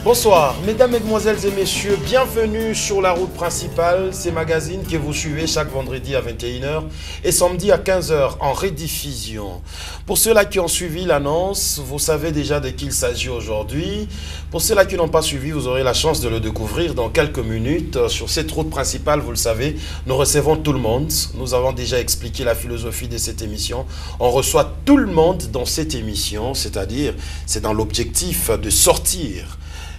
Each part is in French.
Bonsoir, mesdames, mesdemoiselles et messieurs, bienvenue sur la route principale, ces magazines que vous suivez chaque vendredi à 21h et samedi à 15h en rediffusion. Pour ceux-là qui ont suivi l'annonce, vous savez déjà de qui il s'agit aujourd'hui. Pour ceux-là qui n'ont pas suivi, vous aurez la chance de le découvrir dans quelques minutes. Sur cette route principale, vous le savez, nous recevons tout le monde. Nous avons déjà expliqué la philosophie de cette émission. On reçoit tout le monde dans cette émission, c'est-à-dire, c'est dans l'objectif de sortir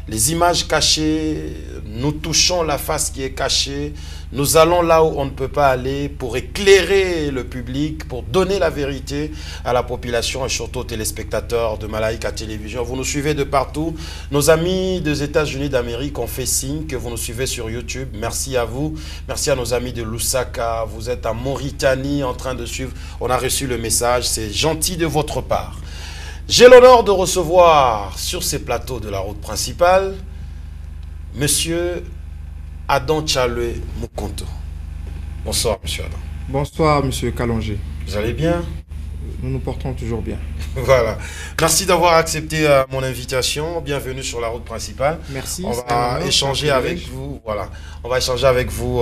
les images cachées, nous touchons la face qui est cachée, nous allons là où on ne peut pas aller pour éclairer le public, pour donner la vérité à la population et surtout aux téléspectateurs de Malaika Télévision. Vous nous suivez de partout. Nos amis des États-Unis d'Amérique ont fait signe que vous nous suivez sur YouTube. Merci à vous. Merci à nos amis de Lusaka. Vous êtes en Mauritanie en train de suivre. On a reçu le message. C'est gentil de votre part. J'ai l'honneur de recevoir sur ces plateaux de la route principale Monsieur Adam Tchaloué Mukonto. Bonsoir, Monsieur Adam. Bonsoir, Monsieur Kalongé. Vous allez bien? Nous nous portons toujours bien. Voilà. Merci d'avoir accepté mon invitation. Bienvenue sur la route principale. Merci. On va échanger avec vous. Voilà. On va échanger avec vous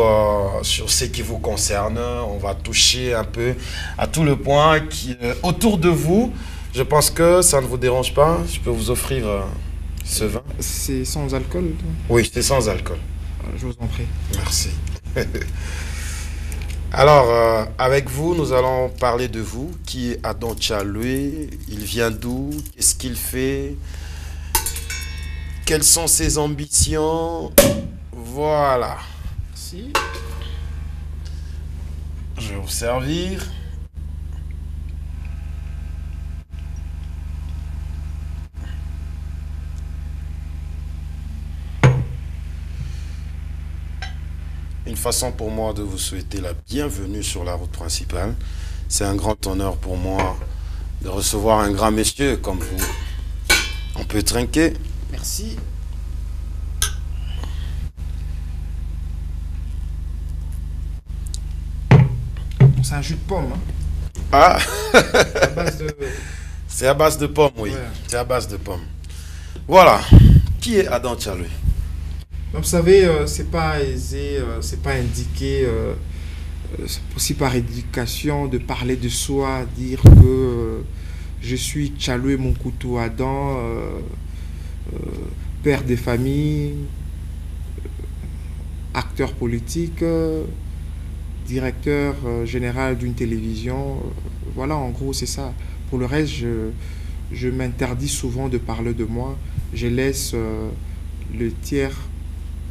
sur ce qui vous concerne. On va toucher un peu à tout le point qui autour de vous. Je pense que ça ne vous dérange pas. Je peux vous offrir ce vin. C'est sans alcool? Oui, c'est sans alcool. Je vous en prie. Merci. Alors, avec vous, nous allons parler de vous. Qui est Adam Tchaloué? Il vient d'où? Qu'est-ce qu'il fait? Quelles sont ses ambitions? Voilà. Merci. Je vais vous servir. Une façon pour moi de vous souhaiter la bienvenue sur la route principale. C'est un grand honneur pour moi de recevoir un grand monsieur comme vous. On peut trinquer. Merci. C'est un jus de pomme. Hein. Ah. À base de... C'est à base de pomme, oui. Ouais. C'est à base de pomme. Voilà. Qui est Adam Tchaloué? Vous savez, c'est pas aisé, c'est pas indiqué, c'est aussi par éducation de parler de soi, dire que je suis Tchaloué Mukonto Adam, père de famille, acteur politique, directeur général d'une télévision. Voilà, en gros, c'est ça. Pour le reste, je m'interdis souvent de parler de moi. Je laisse le tiers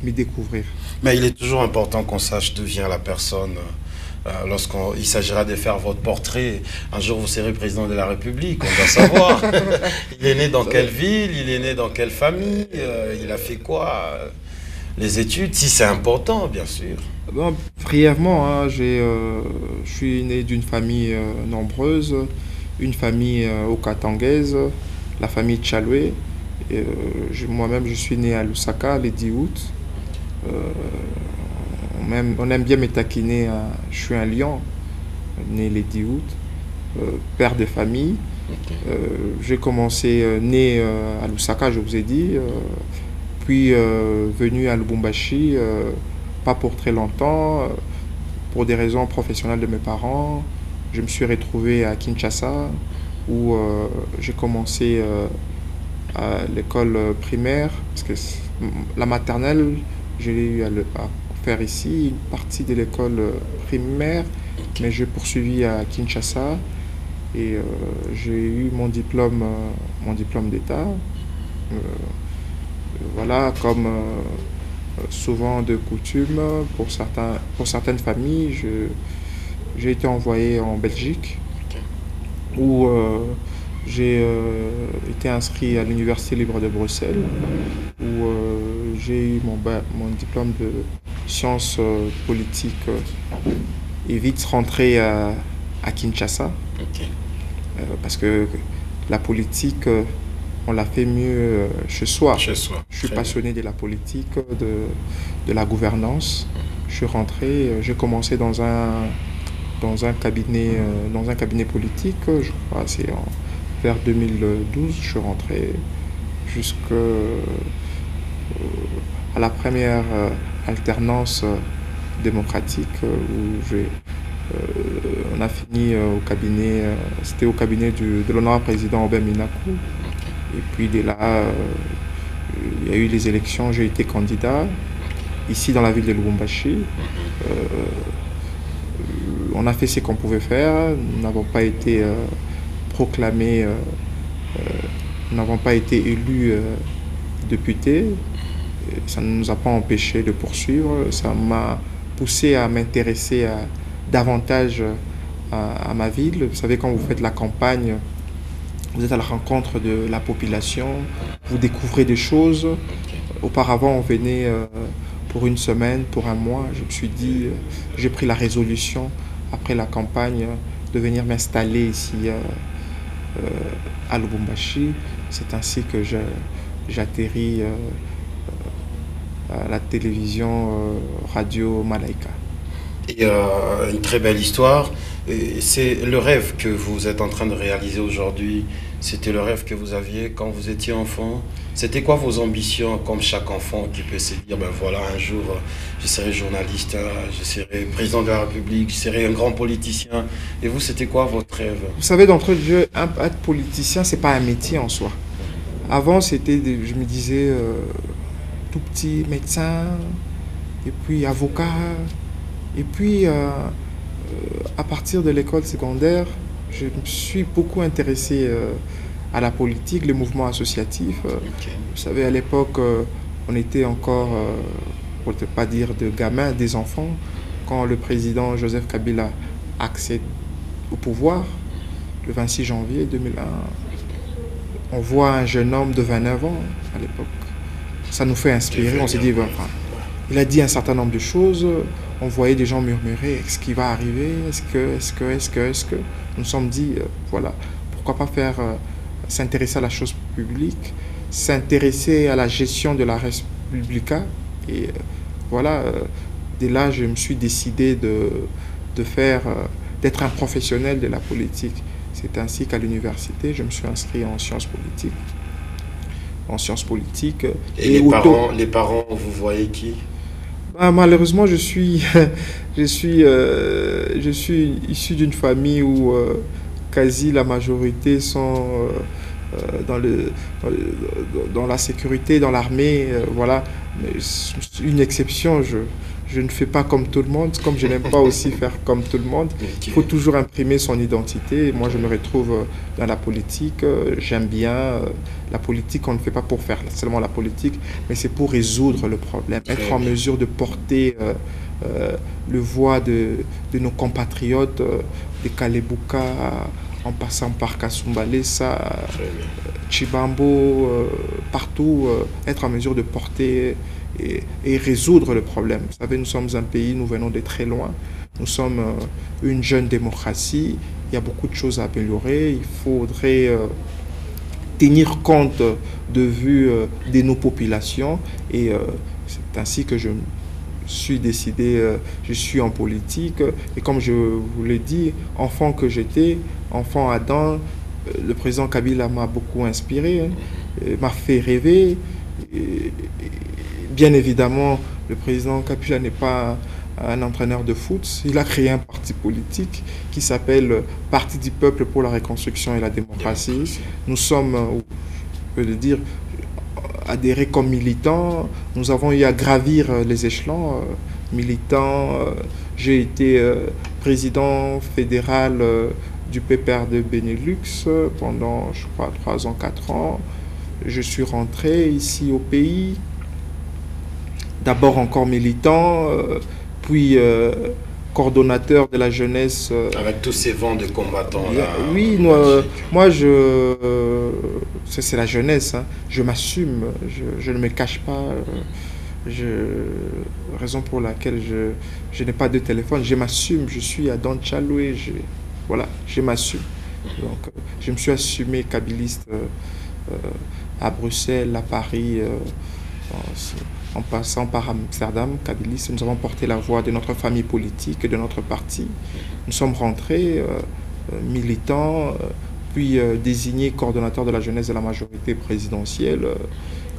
me découvrir. Mais il est toujours important qu'on sache d'où vient la personne. Lorsqu'il s'agira de faire votre portrait, un jour vous serez président de la République, on doit savoir. Il est né dans quelle ville, il est né dans quelle famille, il a fait quoi, les études, si c'est important, bien sûr. Bon, brièvement, hein, je suis né d'une famille nombreuse, une famille okatangaise, la famille Tchaloué. Moi-même, je suis né à Lusaka le 10 août. On aime bien me taquiner. Je suis un lion, né le 10 août, père de famille. Okay. J'ai commencé né à Lusaka, je vous ai dit, puis venu à Lubumbashi, pas pour très longtemps, pour des raisons professionnelles de mes parents. Je me suis retrouvé à Kinshasa, où j'ai commencé à l'école primaire, parce que la maternelle, j'ai eu à faire ici, une partie de l'école primaire Okay. Mais j'ai poursuivi à Kinshasa et j'ai eu mon diplôme d'État. Euh, voilà, comme souvent de coutume, pour certaines familles, j'ai été envoyé en Belgique Okay. où j'ai été inscrit à l'Université libre de Bruxelles, où j'ai eu mon diplôme de sciences politiques et vite rentré à Kinshasa, Okay. parce que la politique, on l'a fait mieux chez soi. Chez soi. Je suis Très passionné de la politique, de la gouvernance. Je suis rentré, j'ai commencé dans un cabinet politique, je crois, vers 2012, je suis rentré jusqu'à la première alternance démocratique où on a fini au cabinet, c'était au cabinet de l'honorable président Aubin Minakou. Et puis dès là, il y a eu les élections, j'ai été candidat ici dans la ville de Lubumbashi. On a fait ce qu'on pouvait faire, nous n'avons pas été proclamés, nous n'avons pas été élus députés. Ça ne nous a pas empêché de poursuivre, ça m'a poussé à m'intéresser davantage à ma ville. Vous savez, quand vous faites la campagne, vous êtes à la rencontre de la population, vous découvrez des choses. Auparavant, on venait pour une semaine, pour un mois. Je me suis dit, j'ai pris la résolution après la campagne de venir m'installer ici à Lubumbashi. C'est ainsi que j'atterris à la télévision Radio Malaika. Et une très belle histoire. C'est le rêve que vous êtes en train de réaliser aujourd'hui. C'était le rêve que vous aviez quand vous étiez enfant. C'était quoi vos ambitions, comme chaque enfant qui peut se dire, ben voilà, un jour, je serai journaliste, je serai président de la République, je serai un grand politicien. Et vous, c'était quoi votre rêve? Vous savez, d'entrée de jeu, être politicien, c'est pas un métier en soi. Avant, je me disais, tout petit médecin, et puis avocat, et puis à partir de l'école secondaire, je me suis beaucoup intéressé à la politique, les mouvements associatifs. Okay. Vous savez, à l'époque, on était encore, pour ne pas dire de gamins, des enfants, quand le président Joseph Kabila accède au pouvoir, le 26 janvier 2001. On voit un jeune homme de 29 ans à l'époque. Ça nous fait inspirer, on s'est dit, enfin, il a dit un certain nombre de choses, on voyait des gens murmurer, est-ce qu'il va arriver, est-ce que, nous nous sommes dit, voilà, pourquoi pas s'intéresser à la chose publique, s'intéresser à la gestion de la Respublica, et voilà, dès là, je me suis décidé d'être un professionnel de la politique. C'est ainsi qu'à l'université, je me suis inscrit en sciences politiques. Et les parents, vous voyez qui? Malheureusement, je suis issu d'une famille où quasi la majorité sont dans la sécurité, dans l'armée. Voilà. Mais une exception, je ne fais pas comme tout le monde, comme je n'aime pas aussi faire comme tout le monde. Okay. Il faut toujours imprimer son identité. Moi, je me retrouve dans la politique. J'aime bien la politique. On ne fait pas pour faire seulement la politique, mais c'est pour résoudre le problème, être en mesure de porter le voix de nos compatriotes, des Kalebuka, en passant par Kasumbalesa, Chibambo, partout, être en mesure de porter et résoudre le problème. Vous savez, nous sommes un pays, nous venons de très loin. Nous sommes une jeune démocratie. Il y a beaucoup de choses à améliorer. Il faudrait tenir compte de vue de nos populations. Et c'est ainsi que je suis décidé, je suis en politique. Et comme je vous l'ai dit, enfant que j'étais, enfant Adam, le président Kabila m'a beaucoup inspiré, m'a fait rêver. Bien évidemment, le président Kabila n'est pas un entraîneur de foot. Il a créé un parti politique qui s'appelle Parti du peuple pour la reconstruction et la démocratie. Nous sommes, je peux le dire, adhérés comme militants. Nous avons eu à gravir les échelons militants. J'ai été président fédéral du PPRD Benelux pendant, je crois, 3 ans, 4 ans. Je suis rentré ici au pays, d'abord encore militant, puis coordonnateur de la jeunesse. Avec tous ces vents de combattants là. Oui, moi c'est la jeunesse, hein. Je m'assume, je ne me cache pas. Raison pour laquelle je n'ai pas de téléphone, je m'assume, je suis à Don Chaloué, voilà, je m'assume. Donc, je me suis assumé kabyliste à Bruxelles, à Paris, en passant par Amsterdam, kabyliste. Nous avons porté la voix de notre famille politique, de notre parti. Nous sommes rentrés militants, puis désignés coordonnateurs de la jeunesse de la majorité présidentielle.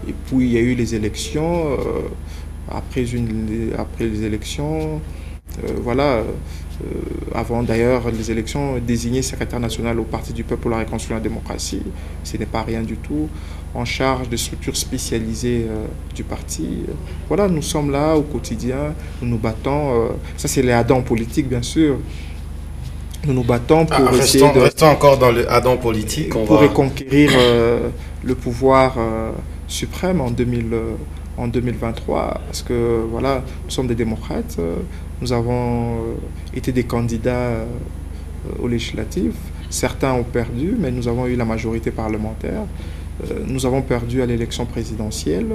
Et puis il y a eu les élections. Après les élections, voilà, avant d'ailleurs les élections, désigné secrétaire national au Parti du Peuple pour la Reconstruction et la Démocratie. Ce n'est pas rien du tout. En charge des structures spécialisées du parti. Voilà, nous sommes là au quotidien, nous nous battons. Ça, c'est les Adam politiques, bien sûr. Nous nous battons pour essayer de... Restons encore dans le Adam politique. Pour reconquérir le pouvoir suprême en 2023. Parce que, voilà, nous sommes des démocrates. Nous avons été des candidats aux législatives. Certains ont perdu, mais nous avons eu la majorité parlementaire. Nous avons perdu à l'élection présidentielle,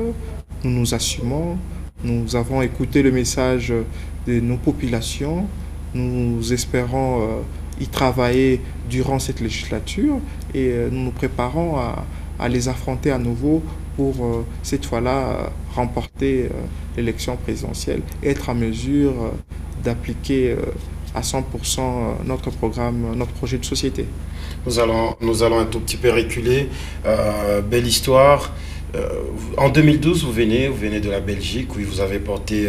nous nous assumons, nous avons écouté le message de nos populations, nous espérons y travailler durant cette législature et nous nous préparons à les affronter à nouveau pour cette fois-là remporter l'élection présidentielle et être en mesure d'appliquer à 100% notre programme, notre projet de société. Nous allons un tout petit peu reculer. Belle histoire. En 2012, vous venez de la Belgique, où vous avez porté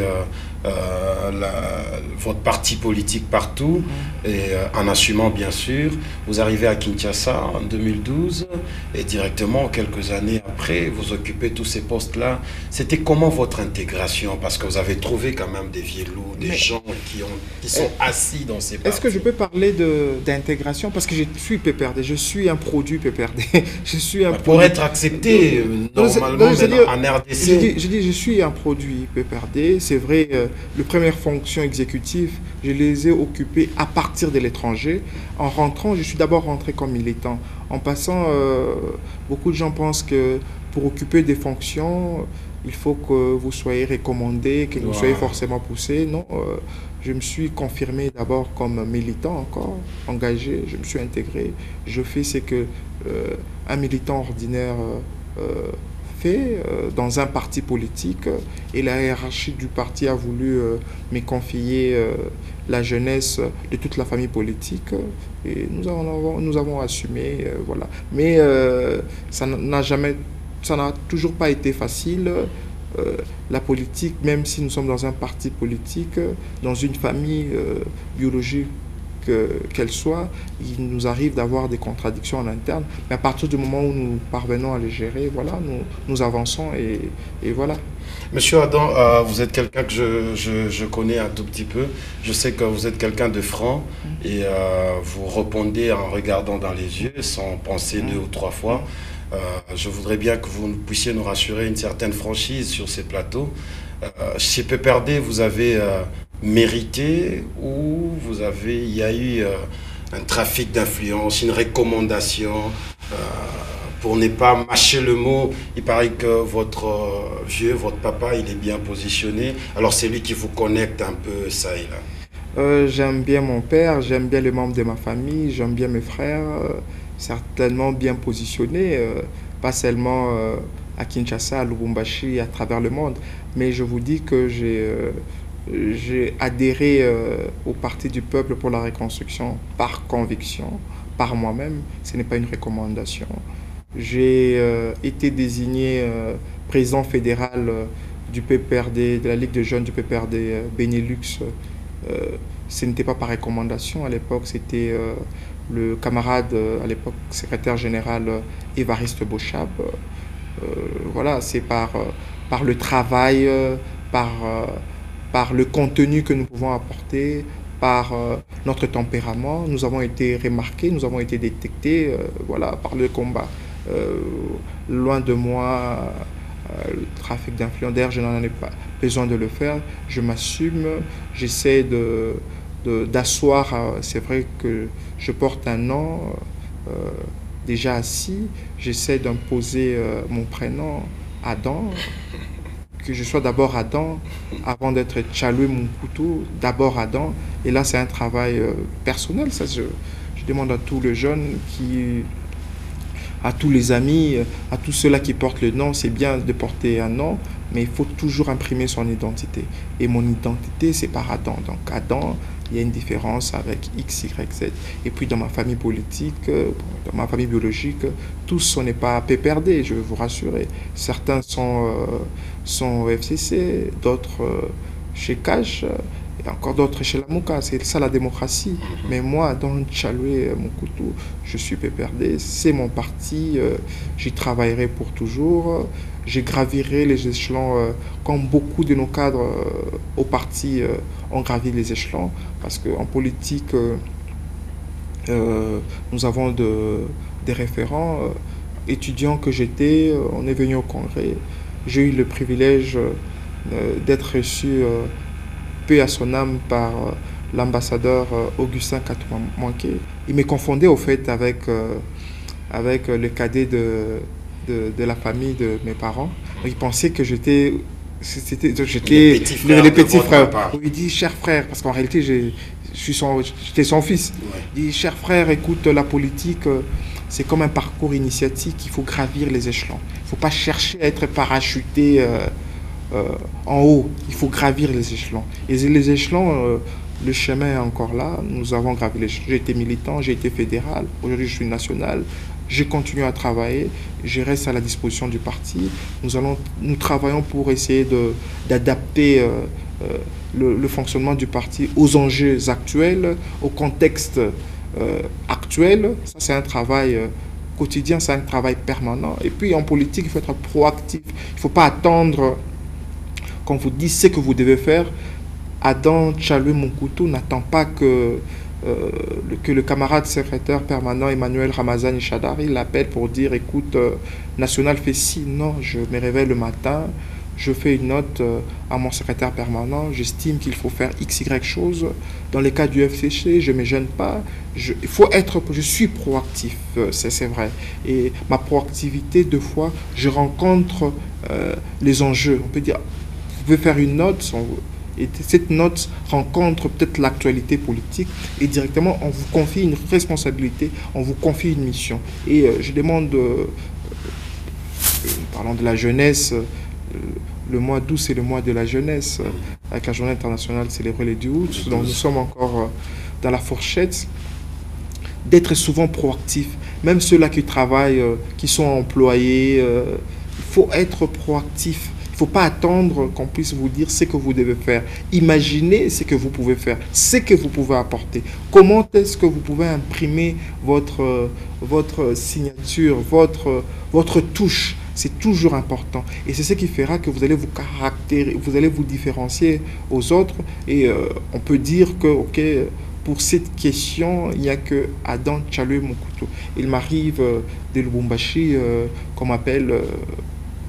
votre parti politique partout, et en assumant bien sûr. Vous arrivez à Kinshasa en 2012, et directement, quelques années après, vous occupez tous ces postes-là. C'était comment votre intégration? Parce que vous avez trouvé quand même des vieux loups, des gens qui sont assis dans ces partis. Est-ce que je peux parler d'intégration? Parce que je suis PPRD, je suis un produit PPRD. Je suis un pour être accepté, normalement, en RDC. Je suis un produit PPRD. C'est vrai, les premières fonctions exécutives, je les ai occupées à partir de l'étranger. En rentrant, je suis d'abord rentré comme militant. En passant, beaucoup de gens pensent que pour occuper des fonctions, il faut que vous soyez recommandé, que vous soyez forcément poussé. Non, je me suis confirmé d'abord comme militant encore, engagé, je me suis intégré. Je fais ce que un militant ordinaire fait dans un parti politique, et la hiérarchie du parti a voulu me confier la jeunesse de toute la famille politique, et nous avons assumé, voilà. Mais ça n'a toujours pas été facile. La politique, même si nous sommes dans un parti politique, dans une famille biologique qu'elle soit, il nous arrive d'avoir des contradictions en interne. Mais à partir du moment où nous parvenons à les gérer, voilà, nous avançons et voilà. Monsieur Adam, vous êtes quelqu'un que je connais un tout petit peu. Je sais que vous êtes quelqu'un de franc et vous répondez en regardant dans les yeux sans penser 2 ou 3 fois. Je voudrais bien que vous puissiez nous rassurer une certaine franchise sur ces plateaux. Chez PPRD, vous avez mérité ou il y a eu un trafic d'influence, une recommandation pour ne pas mâcher le mot? Il paraît que votre votre papa, il est bien positionné. Alors c'est lui qui vous connecte un peu ça et là. J'aime bien mon père, j'aime bien les membres de ma famille, j'aime bien mes frères. Certainement bien positionné, pas seulement à Kinshasa, à Lubumbashi, à travers le monde. Mais je vous dis que j'ai adhéré au Parti du Peuple pour la Reconstruction par conviction, par moi-même. Ce n'est pas une recommandation. J'ai été désigné président fédéral du PPRD, de la Ligue de jeunes du PPRD Benelux. Ce n'était pas par recommandation. À l'époque, c'était le camarade, à l'époque secrétaire général Évariste Beauchab. Voilà, c'est par le travail, par le contenu que nous pouvons apporter, par notre tempérament. Nous avons été remarqués, nous avons été détectés voilà, par le combat. Loin de moi le trafic d'influence, d'ailleurs je n'en ai pas besoin de le faire, je m'assume, j'essaie d'asseoir, c'est vrai que je porte un nom déjà assis, j'essaie d'imposer mon prénom Adam, que je sois d'abord Adam, avant d'être Tchaloué Moukoutou, d'abord Adam, et là c'est un travail personnel, ça je demande à tous les jeunes à tous les amis, à tous ceux-là qui portent le nom, c'est bien de porter un nom, mais il faut toujours imprimer son identité. Et mon identité, c'est par Adam. Donc Adam, il y a une différence avec X, Y, Z. Et puis dans ma famille politique, dans ma famille biologique, tous, on n'est pas PPRD, je veux vous rassurer. Certains sont au FCC, d'autres chez Cash, et encore d'autres chez la Mouka. C'est ça la démocratie. Mais moi, dans Tchaloué Moukoutou, je suis PPRD, c'est mon parti, j'y travaillerai pour toujours. Je gravirai les échelons comme beaucoup de nos cadres au parti ont gravi les échelons. Parce qu'en politique, nous avons des référents. Étudiants que j'étais, on est venu au congrès. J'ai eu le privilège d'être reçu paix à son âme par l'ambassadeur Augustin Katoumanké. Il me confondait au fait avec le cadet de la famille de mes parents. Il pensait que j'étais le petit frère. Il dit cher frère, parce qu'en réalité j'étais son fils. Ouais. Il dit cher frère, écoute, la politique c'est comme un parcours initiatique, il faut gravir les échelons. Il ne faut pas chercher à être parachuté en haut, il faut gravir les échelons. Et les échelons, le chemin est encore là, nous avons gravi les échelons. J'ai été militant, j'ai été fédéral, aujourd'hui je suis national, j'ai continué à travailler, je reste à la disposition du parti. Nous travaillons pour essayer d'adapter le fonctionnement du parti aux enjeux actuels, au contexte actuel. Ça c'est un travail quotidien, c'est un travail permanent. Et puis en politique, il faut être proactif, il ne faut pas attendre qu'on vous dise ce que vous devez faire. Adam Tchaloué Moukoutou n'attend pas que le camarade secrétaire permanent Emmanuel Ramazani Chadari l'appelle pour dire écoute, National fait ci. Non, je me réveille le matin, je fais une note à mon secrétaire permanent, j'estime qu'il faut faire XY chose. Dans les cas du FCC, je ne me gêne pas. Je suis proactif, c'est vrai. Et ma proactivité, deux fois, je rencontre les enjeux. On peut dire, vous pouvez faire une note, et cette note rencontre peut-être l'actualité politique, et directement, on vous confie une responsabilité, on vous confie une mission. Et je demande, parlant de la jeunesse, le mois d'août, c'est le mois de la jeunesse, avec la journée internationale célébrée le 10 août, donc nous sommes encore dans la fourchette, d'être souvent proactif. Même ceux-là qui travaillent, qui sont employés, il faut être proactif. Il ne faut pas attendre qu'on puisse vous dire ce que vous devez faire. Imaginez ce que vous pouvez faire, ce que vous pouvez apporter. Comment est-ce que vous pouvez imprimer votre signature, votre touche. C'est toujours important. Et c'est ce qui fera que vous allez vous caractériser, vous allez vous différencier aux autres. Et on peut dire que, ok, pour cette question, il n'y a que Adam Tchaloué Moukoutou. Il m'arrive de Lubumbashi, qu'on m'appelle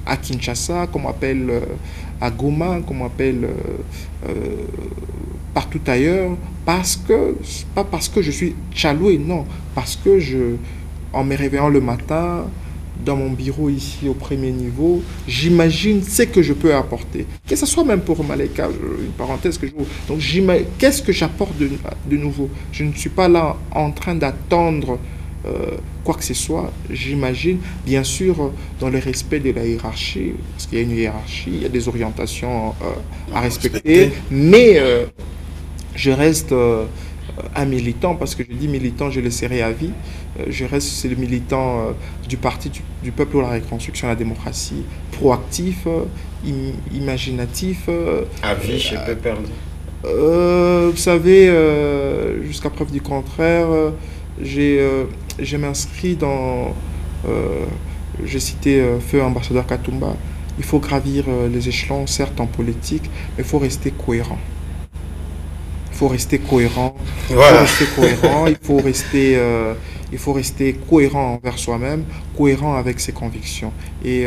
à Kinshasa, qu'on m'appelle à Goma, qu'on m'appelle partout ailleurs, pas parce que je suis Tchaloué, non, parce que en me réveillant le matin, dans mon bureau ici au premier niveau, j'imagine ce que je peux apporter. Que ce soit même pour Maleka, une parenthèse que je ouvre. Donc, qu'est-ce que j'apporte de nouveau? Je ne suis pas là en train d'attendre quoi que ce soit. J'imagine, bien sûr, dans le respect de la hiérarchie, parce qu'il y a une hiérarchie, il y a des orientations à respecter, mais je reste un militant, parce que je dis militant, je le serai à vie. Je reste le militant du Parti du peuple pour la reconstruction et la démocratie, proactif, imaginatif. À vie chez PPRD. Vous savez, jusqu'à preuve du contraire, je m'inscris dans, j'ai cité feu ambassadeur Katumba, il faut gravir les échelons, certes en politique, mais il faut rester cohérent. Il faut rester cohérent. Voilà. Il faut rester cohérent envers soi-même, cohérent avec ses convictions. Et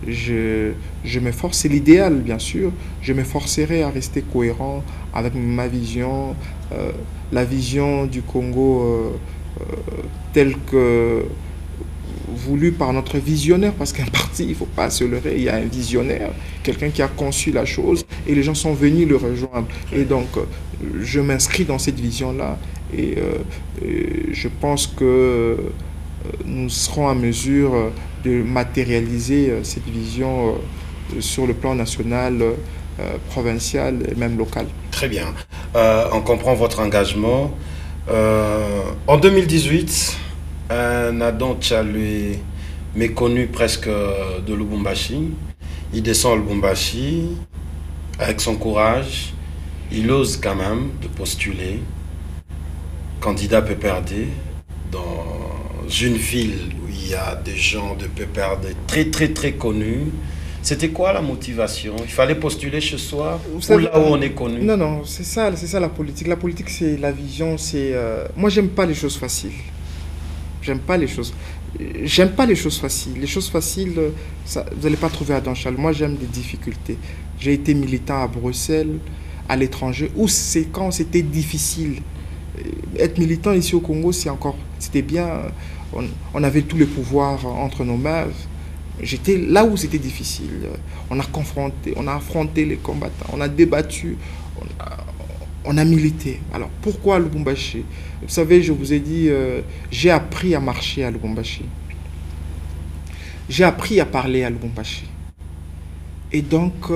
je m'efforce, c'est l'idéal bien sûr, je m'efforcerai à rester cohérent avec ma vision, la vision du Congo telle que voulu par notre visionnaire, parce qu'un parti, il ne faut pas se leurrer, il y a un visionnaire, quelqu'un qui a conçu la chose et les gens sont venus le rejoindre. Et donc, je m'inscris dans cette vision-là et je pense que nous serons en mesure de matérialiser cette vision sur le plan national, provincial et même local. Très bien. On comprend votre engagement. En 2018, un Adon Tchalwe méconnu presque de Lubumbashi, il descend à Lubumbashi avec son courage, il ose quand même de postuler candidat PPRD dans une ville où il y a des gens de PPRD très connus. C'était quoi la motivation? Il fallait postuler chez soi ou là où on est connu? Non, c'est ça la politique. La politique, c'est la vision, c'est... Moi, j'aime pas les choses faciles. J'aime pas les choses faciles. Les choses faciles, ça, vous n'allez pas trouver à Danchal. Moi, j'aime des difficultés. J'ai été militant à Bruxelles, à l'étranger, où c'est quand c'était difficile. Être militant ici au Congo, c'était bien. On avait tous les pouvoirs entre nos mains. J'étais là où c'était difficile. On a affronté les combattants, on a débattu, on a milité. Alors pourquoi Lubumbashi? Vous savez, je vous ai dit, j'ai appris à marcher à Lubumbashi. J'ai appris à parler à Lubumbashi. Et donc,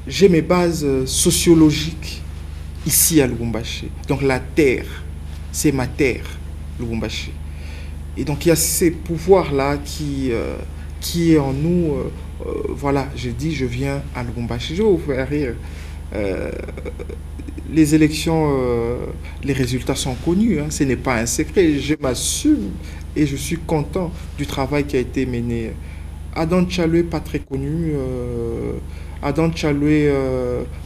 j'ai mes bases sociologiques ici à Lubumbashi. Donc la terre, c'est ma terre, Lubumbashi. Et donc il y a ces pouvoirs-là qui est en nous. Voilà, j'ai dit, je viens à Lubumbashi. Je vais vous faire rire. Les élections, les résultats sont connus, hein, ce n'est pas un secret. Je m'assume et je suis content du travail qui a été mené. Adon Tchalwe, pas très connu. Adon Tchalwe,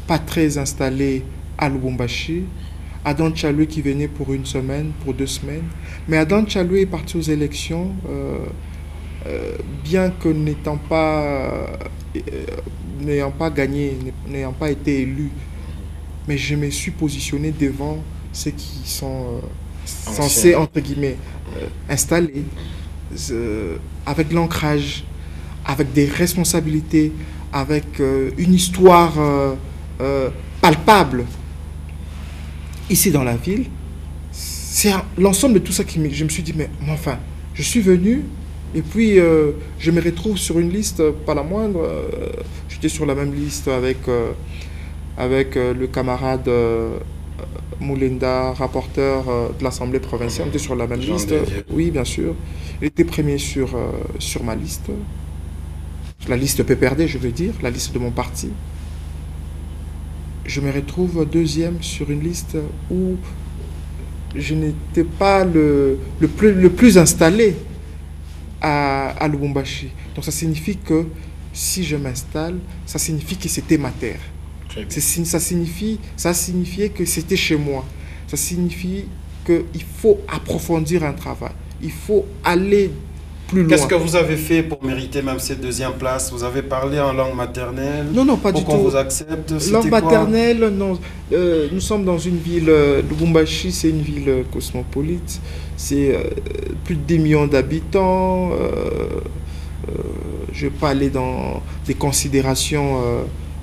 pas très installé à Lubumbashi. Adon Tchalwe qui venait pour une semaine, pour 2 semaines. Mais Adon Tchalwe est parti aux élections. Bien que n'ayant pas gagné, n'ayant pas été élu, mais je me suis positionné devant ceux qui sont censés, entre guillemets, installés, avec l'ancrage, avec des responsabilités, avec une histoire palpable. Ici dans la ville, c'est l'ensemble de tout ça qui je me suis dit, mais enfin, je suis venu. Et puis, je me retrouve sur une liste, pas la moindre. J'étais sur la même liste avec le camarade Moulenda, rapporteur de l'Assemblée provinciale. On était sur la même liste. Oui, bien sûr. Il était premier sur ma liste. La liste PPRD, je veux dire, la liste de mon parti. Je me retrouve deuxième sur une liste où je n'étais pas le plus installé à Lubumbashi. Donc ça signifie que si je m'installe, ça signifie que c'était ma terre. Ça signifiait que c'était chez moi. Ça signifie qu'il faut approfondir un travail. Il faut aller plus loin. Qu'est-ce que vous avez fait pour mériter même cette 2e place? Vous avez parlé en langue maternelle? Non, pas du tout. Pour qu'on vous accepte? Langue maternelle, non. Nous sommes dans une ville, Lubumbashi, c'est une ville cosmopolite. C'est plus de 10 millions d'habitants. Je ne vais pas aller dans des considérations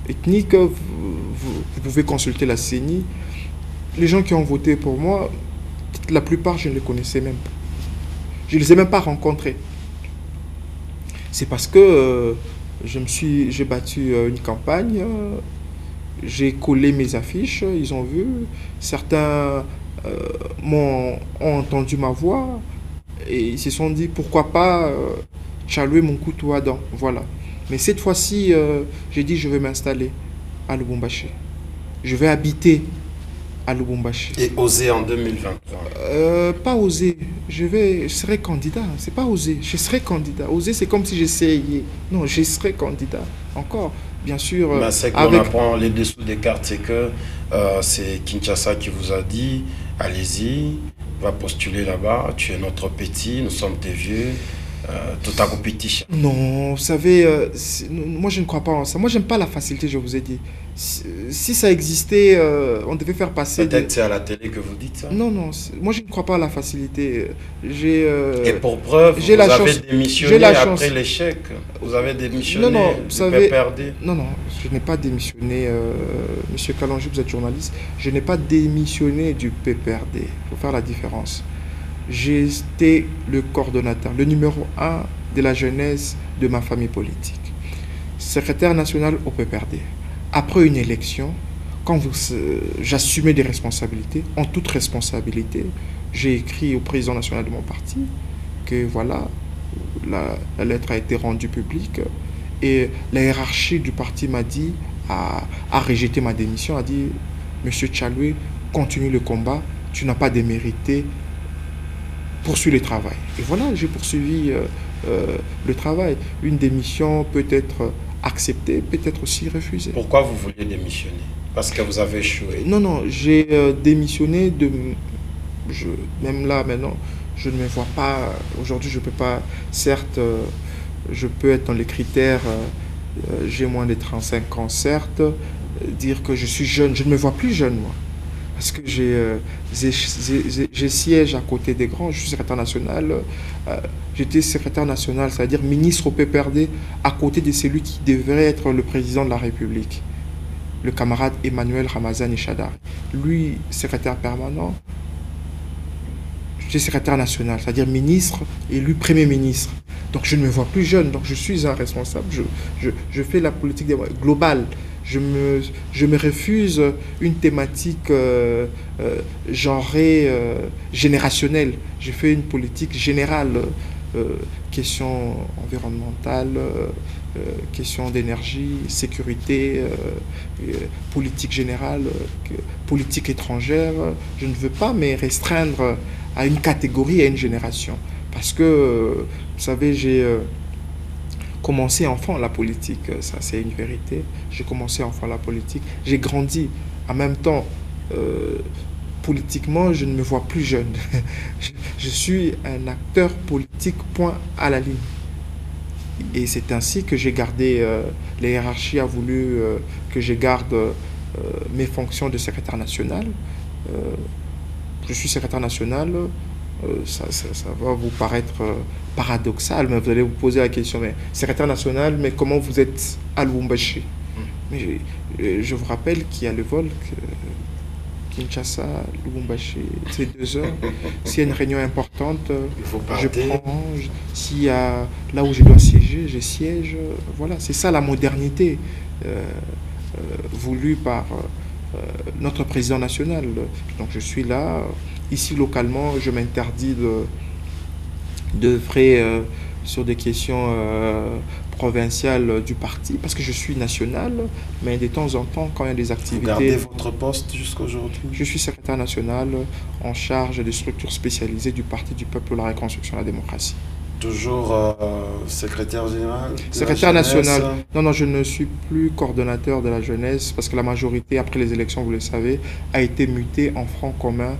ethniques. Vous pouvez consulter la CENI. Les gens qui ont voté pour moi, la plupart, je ne les connaissais même pas. Je ne les ai même pas rencontrés. C'est parce que j'ai battu une campagne, j'ai collé mes affiches, ils ont vu. Certains ont entendu ma voix et ils se sont dit pourquoi pas Tchalwe Munkutu Adon. Voilà. Mais cette fois-ci, j'ai dit je vais m'installer à Lubumbashi. Je vais habiter à Lubumbashi. Et oser en 2023? Pas oser. Je serai candidat. C'est pas oser. Je serai candidat. Oser, c'est comme si j'essayais. Non, je serai candidat. Encore. bien sûr. Mais c'est qu'on apprend les dessous des cartes, c'est que c'est Kinshasa qui vous a dit, allez-y, va postuler là-bas, tu es notre petit, nous sommes tes vieux. Tout à coup petit. Non, vous savez, moi je ne crois pas en ça. Moi j'aime pas la facilité, je vous ai dit. Si ça existait, on devait faire passer... Peut-être c'est à la télé que vous dites ça. Non, non, moi je ne crois pas à la facilité. Et pour preuve, vous avez démissionné après l'échec. Vous avez démissionné du PPRD. Non, non, je n'ai pas démissionné. Monsieur Kalonji, vous êtes journaliste. Je n'ai pas démissionné du PPRD. Il faut faire la différence. J'étais le coordonnateur, le numéro 1 de la jeunesse de ma famille politique. Secrétaire national au PPRD. Après une élection, quand j'assumais des responsabilités, en toute responsabilité, j'ai écrit au président national de mon parti que voilà, la lettre a été rendue publique et la hiérarchie du parti m'a dit, a rejeté ma démission, a dit « Monsieur Tchaloué, continue le combat, tu n'as pas démérité. » Poursuis le travail. Et voilà, j'ai poursuivi le travail. Une démission peut être acceptée, peut être aussi refusée. Pourquoi vous vouliez démissionner? Parce que vous avez échoué? Non, non, j'ai démissionné de... même là, maintenant, je ne me vois pas... Aujourd'hui, je ne peux pas... Certes, je peux être dans les critères... j'ai moins de 35 ans, certes. Dire que je suis jeune, je ne me vois plus jeune, moi. Parce que j'ai siège à côté des grands, je suis secrétaire national. J'étais secrétaire national, c'est-à-dire ministre au PPRD, à côté de celui qui devrait être le président de la République, le camarade Emmanuel Ramazani Chadari. Lui, secrétaire permanent, j'étais secrétaire national, c'est-à-dire ministre, et lui, premier ministre. Donc je ne me vois plus jeune, donc je suis un responsable, je fais la politique globale. Je me refuse une thématique genrée, générationnelle. Je fais une politique générale, question environnementale, question d'énergie, sécurité, politique générale, politique étrangère. Je ne veux pas me restreindre à une catégorie, à une génération. Parce que, vous savez, j'ai... commencé enfant la politique, ça c'est une vérité. J'ai commencé enfant la politique, j'ai grandi. En même temps, politiquement, je ne me vois plus jeune. Je suis un acteur politique, point à la ligne. Et c'est ainsi que j'ai gardé, la hiérarchie a voulu que je garde mes fonctions de secrétaire national. Je suis secrétaire national. Ça va vous paraître paradoxal, mais vous allez vous poser la question, mais secrétaire national, mais comment vous êtes à Lubumbashi? Mais je vous rappelle qu'il y a le vol Kinshasa, Lubumbashi, c'est 2 heures. S'il y a une réunion importante, je prends. S'il y a là où je dois siéger, je siège. Voilà, c'est ça la modernité voulue par notre président national. Donc je suis là. Ici, localement, je m'interdis d'œuvrer sur des questions provinciales du parti, parce que je suis national, mais de temps en temps, quand il y a des activités... Vous gardez votre poste jusqu'à aujourd'hui? Je suis secrétaire national en charge des structures spécialisées du Parti du Peuple pour la Reconstruction et la Démocratie. Toujours secrétaire général? Secrétaire national. Non, non, je ne suis plus coordonnateur de la jeunesse, parce que la majorité, après les élections, vous le savez, a été mutée en Front commun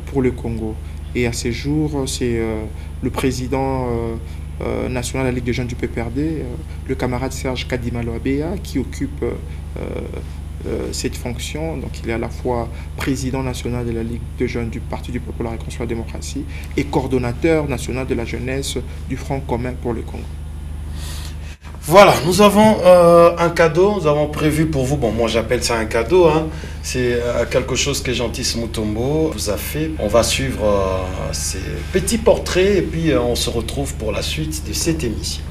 pour le Congo. Et à ces jours, c'est le président national de la Ligue des jeunes du PPRD, le camarade Serge Kadimalo Abeya, qui occupe cette fonction. Donc il est à la fois président national de la Ligue des jeunes du Parti du Peuple pour la Reconstruction et la Démocratie et coordonnateur national de la jeunesse du Front commun pour le Congo. Voilà, nous avons un cadeau, nous avons prévu pour vous, bon moi j'appelle ça un cadeau, hein. C'est quelque chose que Jean-Tis Mutombo vous a fait. On va suivre ces petits portraits et puis on se retrouve pour la suite de cette émission.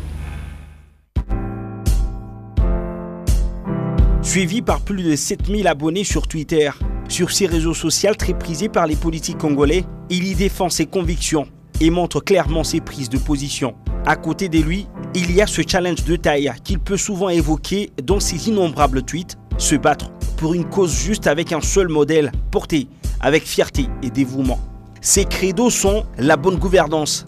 Suivi par plus de 7000 abonnés sur Twitter, sur ces réseaux sociaux très prisés par les politiques congolais, il y défend ses convictions et montre clairement ses prises de position. À côté de lui, il y a ce challenge de taille qu'il peut souvent évoquer dans ses innombrables tweets, se battre pour une cause juste avec un seul modèle, porté avec fierté et dévouement. Ses credos sont la bonne gouvernance,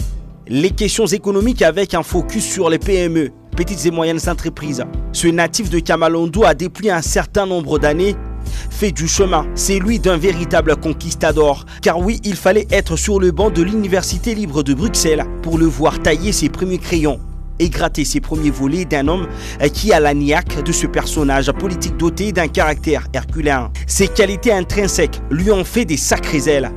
les questions économiques avec un focus sur les PME, petites et moyennes entreprises. Ce natif de Kamalondo a depuis un certain nombre d'années fait du chemin. C'est lui d'un véritable conquistador. Car oui, il fallait être sur le banc de l'Université libre de Bruxelles pour le voir tailler ses premiers crayons et gratter ses premiers volets d'un homme qui a la niaque de ce personnage politique doté d'un caractère herculéen. Ses qualités intrinsèques lui ont fait des sacrées ailes.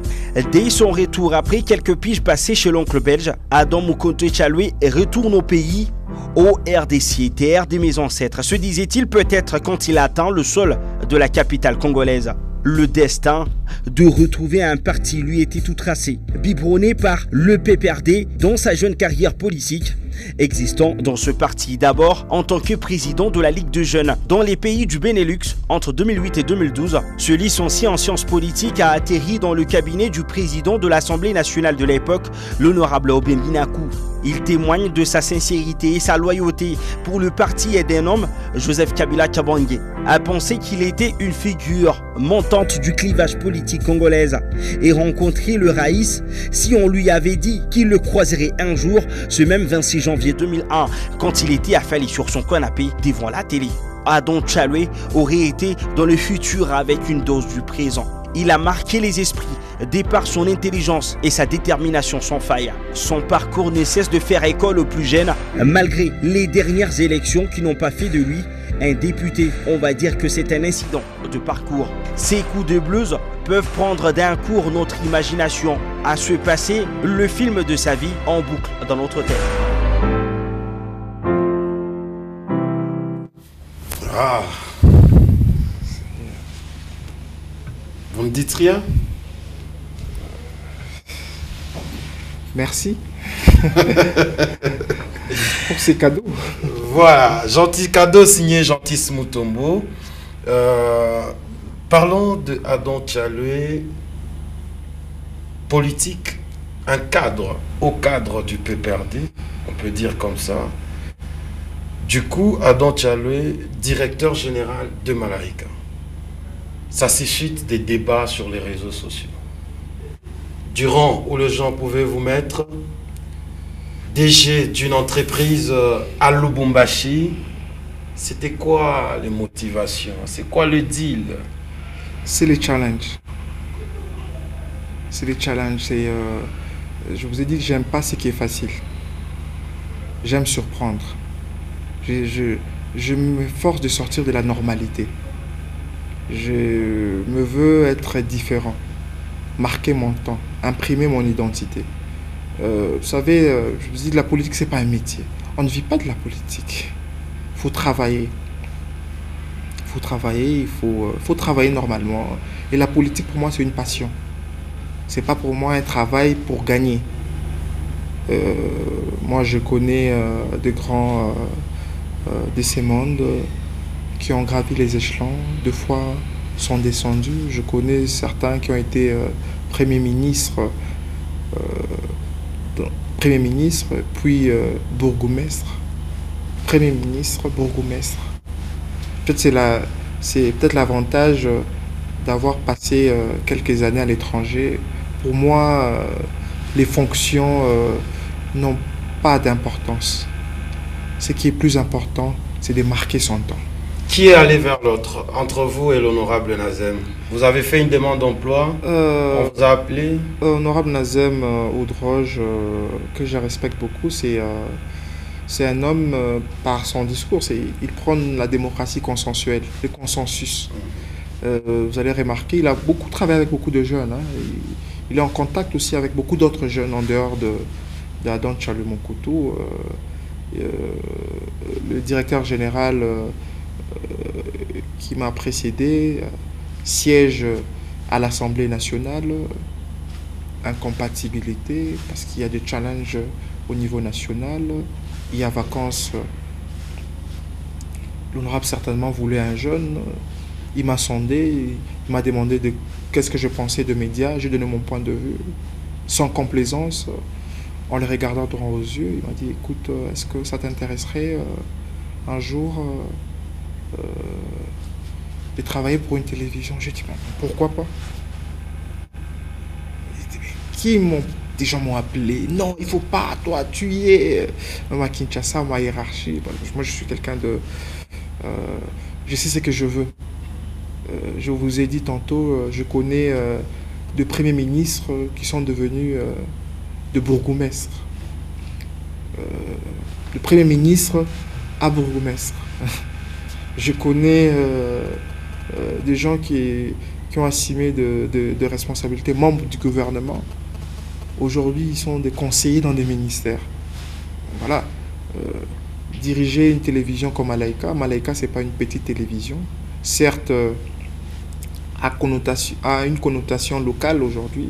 Dès son retour, après quelques piges passées chez l'oncle belge, Adam Mukonto Tchalwe retourne au pays, au RDC, terre de mes ancêtres, se disait-il peut-être quand il atteint le sol de la capitale congolaise. Le destin de retrouver un parti lui était tout tracé, biberonné par le PPRD dans sa jeune carrière politique, existant dans ce parti d'abord en tant que président de la Ligue de jeunes dans les pays du Benelux entre 2008 et 2012. Ce licencié en sciences politiques a atterri dans le cabinet du président de l'Assemblée nationale de l'époque, l'honorable Oben Linakou. Il témoigne de sa sincérité et sa loyauté pour le parti et d'un homme, Joseph Kabila Kabange, a pensé qu'il était une figure montante du clivage politique congolaise et rencontrer le Raïs si on lui avait dit qu'il le croiserait un jour, ce même 26 janvier 2001, quand il était affalé sur son canapé devant la télé. Adam Tchalwe aurait été dans le futur avec une dose du présent. Il a marqué les esprits de par son intelligence et sa détermination sans faille. Son parcours ne cesse de faire école aux plus jeunes, malgré les dernières élections qui n'ont pas fait de lui un député. On va dire que c'est un incident de parcours. Ces coups de blues peuvent prendre d'un cours notre imagination à se passer le film de sa vie en boucle dans notre tête. Ah. Vous ne dites rien? Merci pour ces cadeaux. Voilà, gentil cadeau signé Gentil Mutombo. Parlons de Adam Tchalwe, politique, un cadre, au cadre du PPRD, on peut dire comme ça. Du coup, Adam Tchalwe, directeur général de Malaika. Ça suscite des débats sur les réseaux sociaux. Du rang où les gens pouvaient vous mettre DG d'une entreprise à Lubumbashi, c'était quoi les motivations? C'est quoi le deal? C'est les challenges. C'est les challenges. Je vous ai dit que j'aime pas ce qui est facile. J'aime surprendre. Je me force de sortir de la normalité. Je me veux être différent, marquer mon temps, imprimer mon identité. Vous savez, je vous dis, la politique, c'est pas un métier. On ne vit pas de la politique. Il faut travailler. Il faut travailler, il faut travailler normalement. Et la politique, pour moi, c'est une passion. C'est pas pour moi un travail pour gagner. Moi, je connais des grands de ces mondes qui ont gravi les échelons, 2 fois sont descendus. Je connais certains qui ont été Premier ministre, puis bourgmestre. Premier ministre, bourgmestre. Peut-être c'est peut-être l'avantage d'avoir passé quelques années à l'étranger. Pour moi, les fonctions n'ont pas d'importance. Ce qui est plus important, c'est de marquer son temps. Qui est allé vers l'autre, entre vous et l'honorable Nazem? Vous avez fait une demande d'emploi? On vous a appelé? Honorable Nazem Oudroge, que je respecte beaucoup, c'est un homme, par son discours, il prône la démocratie consensuelle, le consensus. Vous allez remarquer, il a beaucoup travaillé avec beaucoup de jeunes. Hein, il est en contact aussi avec beaucoup d'autres jeunes en dehors d'Adam Tchalwe Mukonto. Le directeur général qui m'a précédé siège à l'Assemblée nationale, incompatibilité parce qu'il y a des challenges au niveau national, il y a vacances. L'honorable certainement voulait un jeune, il m'a sondé, il m'a demandé de qu'est-ce que je pensais de médias, j'ai donné mon point de vue, sans complaisance, en le regardant droit aux yeux, il m'a dit écoute, est-ce que ça t'intéresserait un jour de travailler pour une télévision? J'ai dit pourquoi pas? Qui m'ont Des gens m'ont appelé, non, il ne faut pas, toi, tu y es. Même à Kinshasa, ma hiérarchie, moi je suis quelqu'un de... je sais ce que je veux. Je vous ai dit tantôt, je connais de premiers ministres qui sont devenus de bourgmestres. De premier ministre à bourgmestre. Je connais des gens qui ont assumé de responsabilités, membres du gouvernement. Aujourd'hui, ils sont des conseillers dans des ministères. Voilà. Diriger une télévision comme Malaika, Malaika, ce n'est pas une petite télévision. Certes, a une connotation locale aujourd'hui.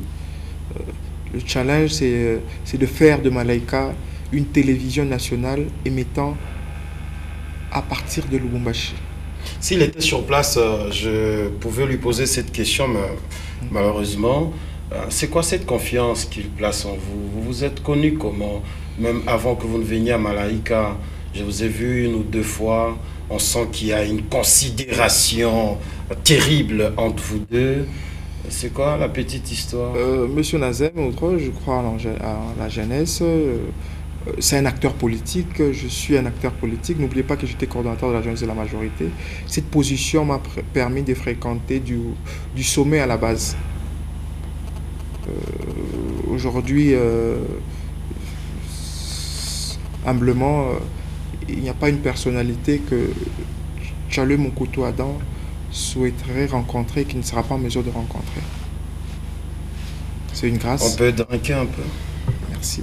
Le challenge, c'est de faire de Malaika une télévision nationale émettant à partir de Lubumbashi. S'il était sur place, je pouvais lui poser cette question, mais malheureusement, c'est quoi cette confiance qu'il place en vous? Vous vous êtes connu comment? Même avant que vous ne veniez à Malaika, je vous ai vu 1 ou 2 fois. On sent qu'il y a une considération terrible entre vous deux. C'est quoi la petite histoire? Monsieur Nazem, je crois à la jeunesse. C'est un acteur politique, je suis un acteur politique. N'oubliez pas que j'étais coordonnateur de la jeunesse de la majorité. Cette position m'a permis de fréquenter du sommet à la base. Aujourd'hui, humblement, il n'y a pas une personnalité que Tchaleu Moukoutou Adam souhaiterait rencontrer qui ne sera pas en mesure de rencontrer. C'est une grâce. On peut drinker un peu. Merci.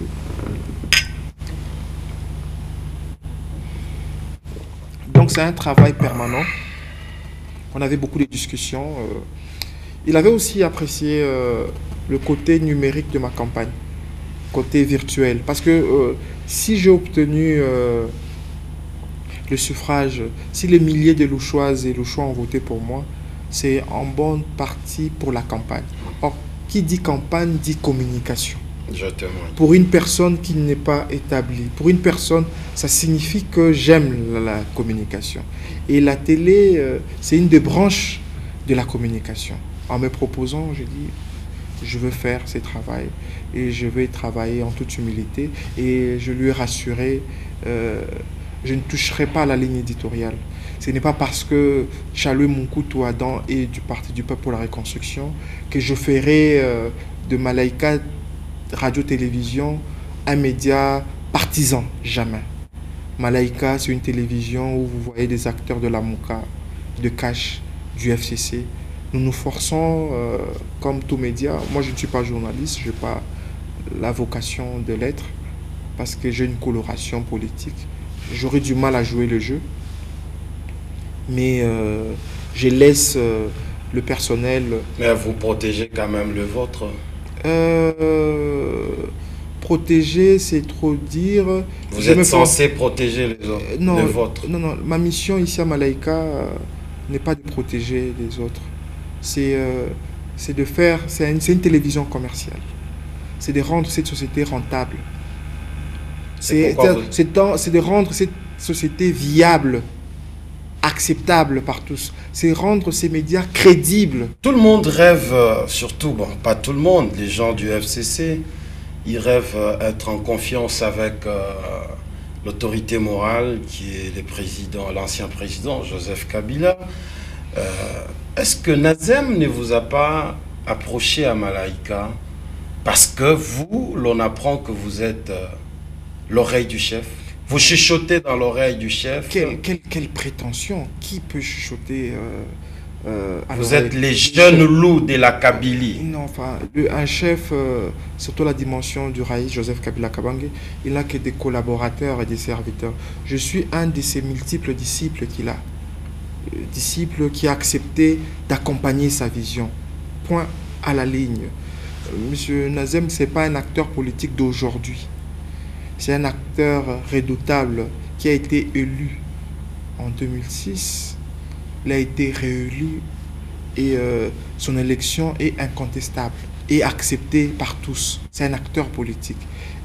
Donc c'est un travail permanent. On avait beaucoup de discussions. Il avait aussi apprécié le côté numérique de ma campagne, côté virtuel. Parce que si j'ai obtenu le suffrage, si les milliers de Louchoises et Louchois ont voté pour moi, c'est en bonne partie pour la campagne. Or, qui dit campagne dit communication. Pour une personne qui n'est pas établie, pour une personne, ça signifie que j'aime la communication. Et la télé, c'est une des branches de la communication. En me proposant, je dis, je veux faire ce travail et je vais travailler en toute humilité. Et je lui ai rassuré, je ne toucherai pas à la ligne éditoriale. Ce n'est pas parce que Tchaleu Moukoutou Adam est du Parti du Peuple pour la Reconstruction que je ferai de Malaika Radio-Télévision un média partisan. Jamais. Malaika, c'est une télévision où vous voyez des acteurs de la Mouka, de Cash, du FCC. Nous nous forçons, comme tout média, moi je ne suis pas journaliste, je n'ai pas la vocation de l'être, parce que j'ai une coloration politique. J'aurais du mal à jouer le jeu, mais je laisse le personnel... Mais vous protégez quand même le vôtre. Protéger, c'est trop dire. Vous êtes censé protéger les autres, non, le vôtre. Non, ma mission ici à Malaika n'est pas de protéger les autres. C'est de faire... C'est une télévision commerciale. C'est de rendre cette société rentable. C'est de rendre cette société viable, acceptable par tous. C'est rendre ces médias crédibles. Tout le monde rêve, surtout, bon, pas tout le monde, les gens du FCC, ils rêvent être en confiance avec l'autorité morale qui est l'ancien président Joseph Kabila. Est-ce que Nazem ne vous a pas approché à Malaika parce que vous, l'on apprend que vous êtes l'oreille du chef? Vous chuchotez dans l'oreille du chef. Quelle prétention? Qui peut chuchoter vous êtes les jeunes loups de la Kabylie. Non, enfin, un chef, surtout la dimension du Raïs, Joseph Kabila Kabange, il n'a que des collaborateurs et des serviteurs. Je suis un de ses multiples disciples qu'il a. Disciple qui a accepté d'accompagner sa vision. Point à la ligne. Monsieur Nazem, ce n'est pas un acteur politique d'aujourd'hui. C'est un acteur redoutable qui a été élu en 2006. Il a été réélu et son élection est incontestable et acceptée par tous. C'est un acteur politique.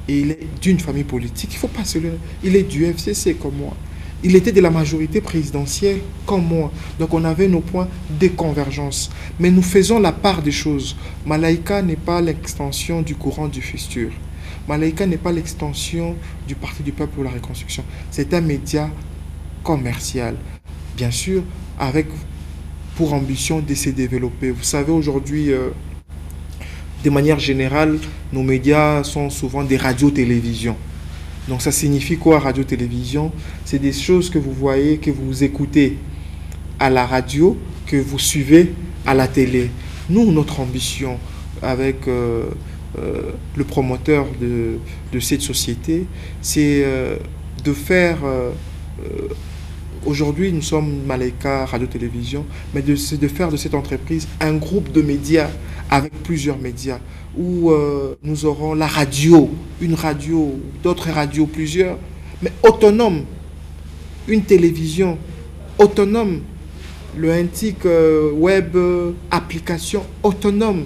Et il est d'une famille politique. Il faut pas se le... Il est du FCC comme moi. Il était de la majorité présidentielle comme moi. Donc on avait nos points de convergence. Mais nous faisons la part des choses. Malaika n'est pas l'extension du courant du futur. Malaika n'est pas l'extension du Parti du Peuple pour la Reconstruction. C'est un média commercial. Bien sûr, avec pour ambition de se développer. Vous savez, aujourd'hui, de manière générale, nos médias sont souvent des radios-télévisions. Donc ça signifie quoi, radio-télévision? C'est des choses que vous voyez, que vous écoutez à la radio, que vous suivez à la télé. Nous, notre ambition avec le promoteur de cette société, c'est de faire... aujourd'hui, nous sommes Malaika Radio-Télévision, mais c'est de faire de cette entreprise un groupe de médias avec plusieurs médias, où nous aurons la radio, une radio, d'autres radios, plusieurs, mais autonomes, une télévision autonome, le antique web, application autonome,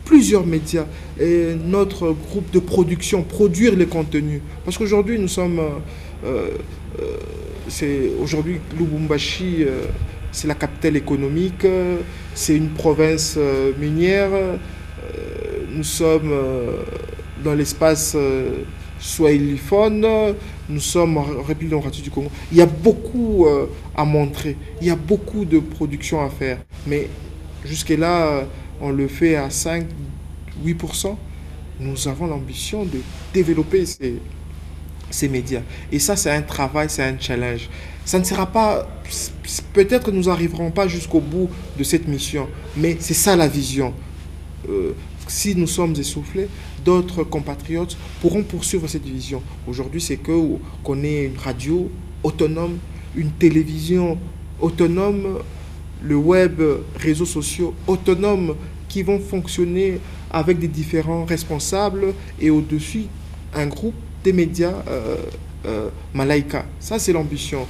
plusieurs médias, et notre groupe de production, produire les contenus. Parce qu'aujourd'hui, nous sommes... aujourd'hui, Lubumbashi, c'est la capitale économique, c'est une province minière. Nous sommes dans l'espace swahiliphone, nous sommes en République démocratique du Congo. Il y a beaucoup à montrer, il y a beaucoup de production à faire. Mais jusque-là, on le fait à 5-8%. Nous avons l'ambition de développer ces médias. Et ça, c'est un travail, c'est un challenge. Ça ne sera pas... Peut-être que nous n'arriverons pas jusqu'au bout de cette mission, mais c'est ça la vision. Si nous sommes essoufflés, d'autres compatriotes pourront poursuivre cette vision. Aujourd'hui, c'est qu'on ait une radio autonome, une télévision autonome, le web, réseaux sociaux autonomes qui vont fonctionner avec des différents responsables et au-dessus, un groupe des médias Malaika. Ça, c'est l'ambition.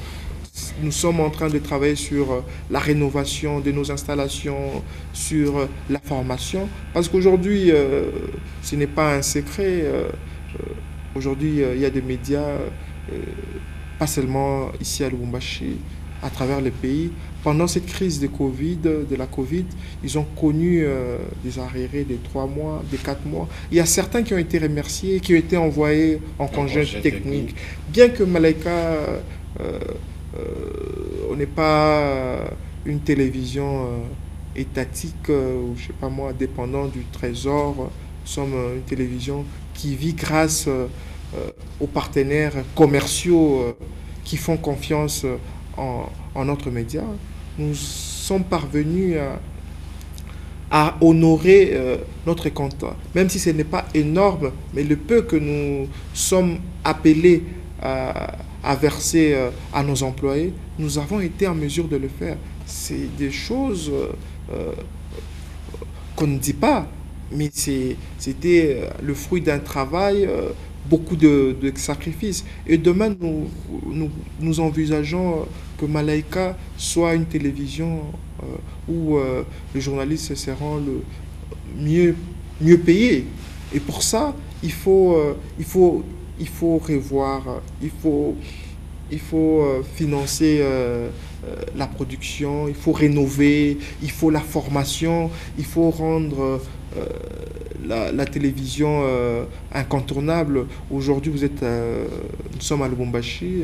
Nous sommes en train de travailler sur la rénovation de nos installations, sur la formation, parce qu'aujourd'hui, ce n'est pas un secret. Aujourd'hui, il y a des médias, pas seulement ici à Lubumbashi, à travers le pays. Pendant cette crise de la Covid, ils ont connu des arriérés de 3 mois, de 4 mois. Il y a certains qui ont été remerciés, qui ont été envoyés en congé technique. Bien que Malaika, on n'est pas une télévision étatique, ou je sais pas moi, dépendant du trésor. Nous sommes une télévision qui vit grâce aux partenaires commerciaux qui font confiance en notre média. Nous sommes parvenus à honorer notre compte, même si ce n'est pas énorme, mais le peu que nous sommes appelés à verser à nos employés, nous avons été en mesure de le faire. C'est des choses qu'on ne dit pas, mais c'était le fruit d'un travail, beaucoup de sacrifices. Et demain, nous envisageons que Malaika soit une télévision où les journalistes seront mieux payés. Et pour ça, il faut revoir, il faut financer la production, il faut rénover, il faut la formation, il faut rendre la télévision incontournable. Aujourd'hui, nous sommes à Lubumbashi,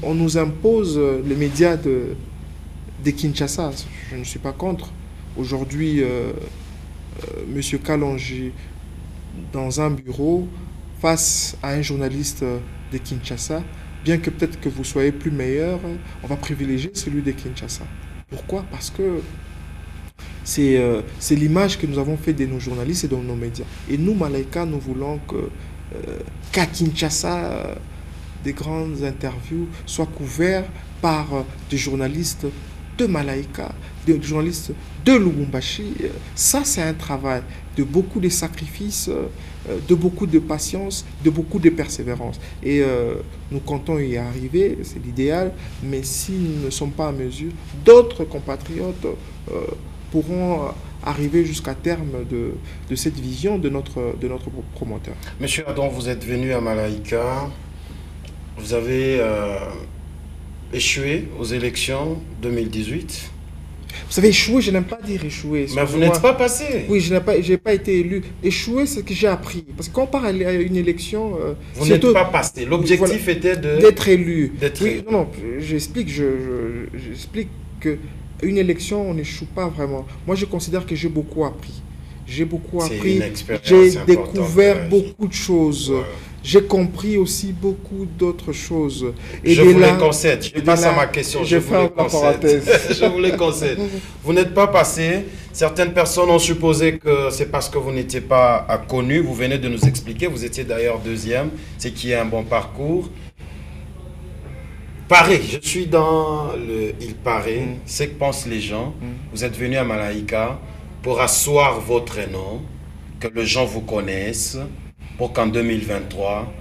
on nous impose les médias de Kinshasa. Je ne suis pas contre. Aujourd'hui, M. Kalonji, dans un bureau, face à un journaliste de Kinshasa, bien que peut-être que vous soyez plus meilleur, on va privilégier celui de Kinshasa. Pourquoi? Parce que c'est l'image que nous avons fait de nos journalistes et de nos médias. Et nous, Malaika, nous voulons qu'à Kinshasa, des grandes interviews soient couvertes par des journalistes de Malaika, des journalistes de Lubumbashi. Ça, c'est un travail de beaucoup de sacrifices, de beaucoup de patience, de beaucoup de persévérance. Et nous comptons y arriver, c'est l'idéal, mais si nous ne sommes pas en mesure, d'autres compatriotes pourront arriver jusqu'à terme de cette vision de notre promoteur. Monsieur Adam, vous êtes venu à Malaika, vous avez échoué aux élections 2018. Vous savez, échouer, je n'aime pas dire échouer. Mais vous n'êtes pas passé. Oui, je n'ai pas été élu. Échouer, c'est ce que j'ai appris. Parce que quand on part à une élection... vous n'êtes pas passé. L'objectif voilà, était d'être élu. Oui, non, j'explique. J'explique qu'une élection, on n'échoue pas vraiment. Moi, je considère que j'ai beaucoup appris. J'ai beaucoup appris. J'ai découvert beaucoup de choses. Ouais. J'ai compris aussi beaucoup d'autres choses. Et je vous les concède. Je passe à ma question. Je vous les concède. Je vous les concède. Vous n'êtes pas passé. Certaines personnes ont supposé que c'est parce que vous n'étiez pas connu. Vous venez de nous expliquer. Vous étiez d'ailleurs deuxième, ce qui est un bon parcours. Paris, je suis dans le Il paraît. C'est que pensent les gens. Vous êtes venu à Malaika pour asseoir votre nom, que les gens vous connaissent, pour qu'en 2023,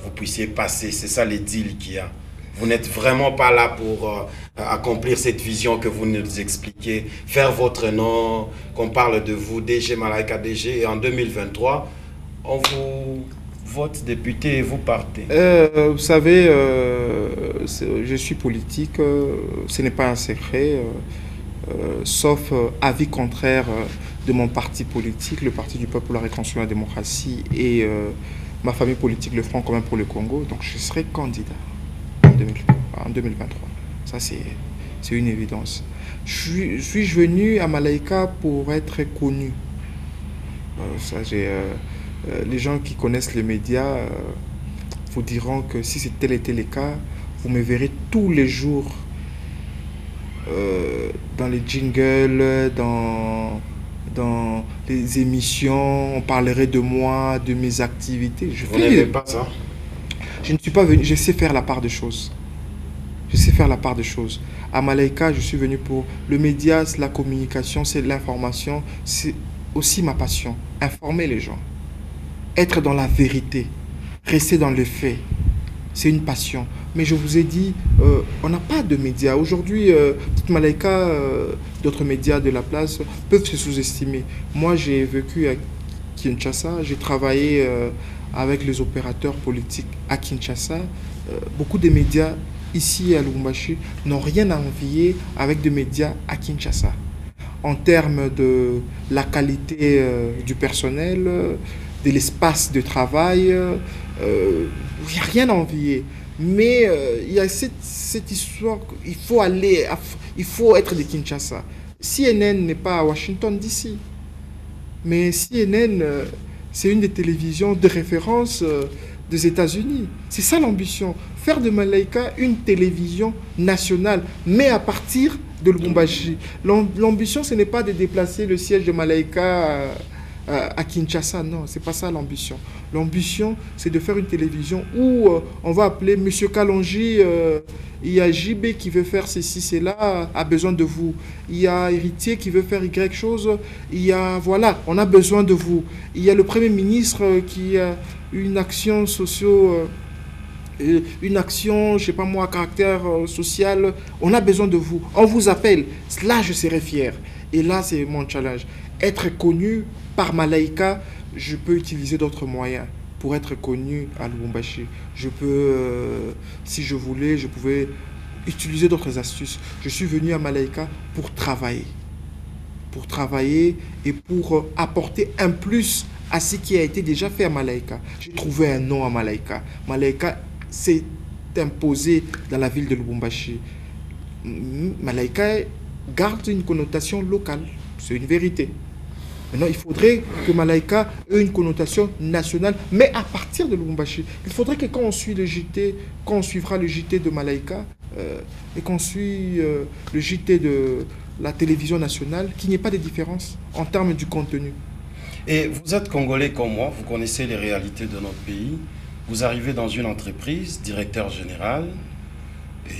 vous puissiez passer. C'est ça les deals qu'il y a. Vous n'êtes vraiment pas là pour accomplir cette vision que vous nous expliquez, faire votre nom, qu'on parle de vous, DG Malaika DG, et en 2023, on vous vote député et vous partez. Vous savez, je suis politique, ce n'est pas un secret. Sauf avis contraire de mon parti politique, le Parti du Peuple pour la Réconciliation et la Démocratie, et ma famille politique, le Front commun pour le Congo. Donc je serai candidat en 2023. Ça, c'est une évidence. Suis-je venu à Malaika pour être connu? Les gens qui connaissent les médias vous diront que si tel était le cas, vous me verrez tous les jours dans les jingles, dans les émissions, on parlerait de moi, de mes activités. Vous n'aimez pas ça? Je ne suis pas venu, je sais faire la part des choses. Je sais faire la part des choses. À Malaika, je suis venu pour le média, c'est la communication, c'est l'information, c'est aussi ma passion. Informer les gens, être dans la vérité, rester dans les faits, c'est une passion. Mais je vous ai dit, on n'a pas de médias. Aujourd'hui, Malaika, d'autres médias de la place peuvent se sous-estimer. Moi, j'ai vécu à Kinshasa, j'ai travaillé avec les opérateurs politiques à Kinshasa. Beaucoup de médias ici à Lubumbashi n'ont rien à envier avec des médias à Kinshasa. En termes de la qualité du personnel, de l'espace de travail, il n'y a rien à envier. Mais il y a cette histoire, il faut être de Kinshasa. CNN n'est pas à Washington DC, mais CNN, c'est une des télévisions de référence des États-Unis. C'est ça l'ambition, faire de Malaika une télévision nationale, mais à partir de Lubumbashi. L'ambition, ce n'est pas de déplacer le siège de Malaika à Kinshasa, non, c'est pas ça l'ambition. L'ambition, c'est de faire une télévision où on va appeler Monsieur Kalonji, il y a JB qui veut faire ceci, cela, a besoin de vous. Il y a Héritier qui veut faire Y chose, il y a, voilà, on a besoin de vous. Il y a le Premier ministre qui a une action une action, je sais pas moi, à caractère social, on a besoin de vous. On vous appelle, là je serai fier. Et là, c'est mon challenge. Être connu par Malaika, je peux utiliser d'autres moyens pour être connu à Lubumbashi. Je peux, si je voulais, je pouvais utiliser d'autres astuces. Je suis venu à Malaika pour travailler. Pour travailler et pour apporter un plus à ce qui a été déjà fait à Malaika. J'ai trouvé un nom à Malaika. Malaika s'est imposé dans la ville de Lubumbashi. Malaika garde une connotation locale. C'est une vérité. Maintenant, il faudrait que Malaika ait une connotation nationale, mais à partir de Lubumbashi. Il faudrait que quand on suit le JT, quand on suivra le JT de Malaika et qu'on suit le JT de la télévision nationale, qu'il n'y ait pas de différence en termes du contenu. Et vous êtes Congolais comme moi, vous connaissez les réalités de notre pays. Vous arrivez dans une entreprise, directeur général, et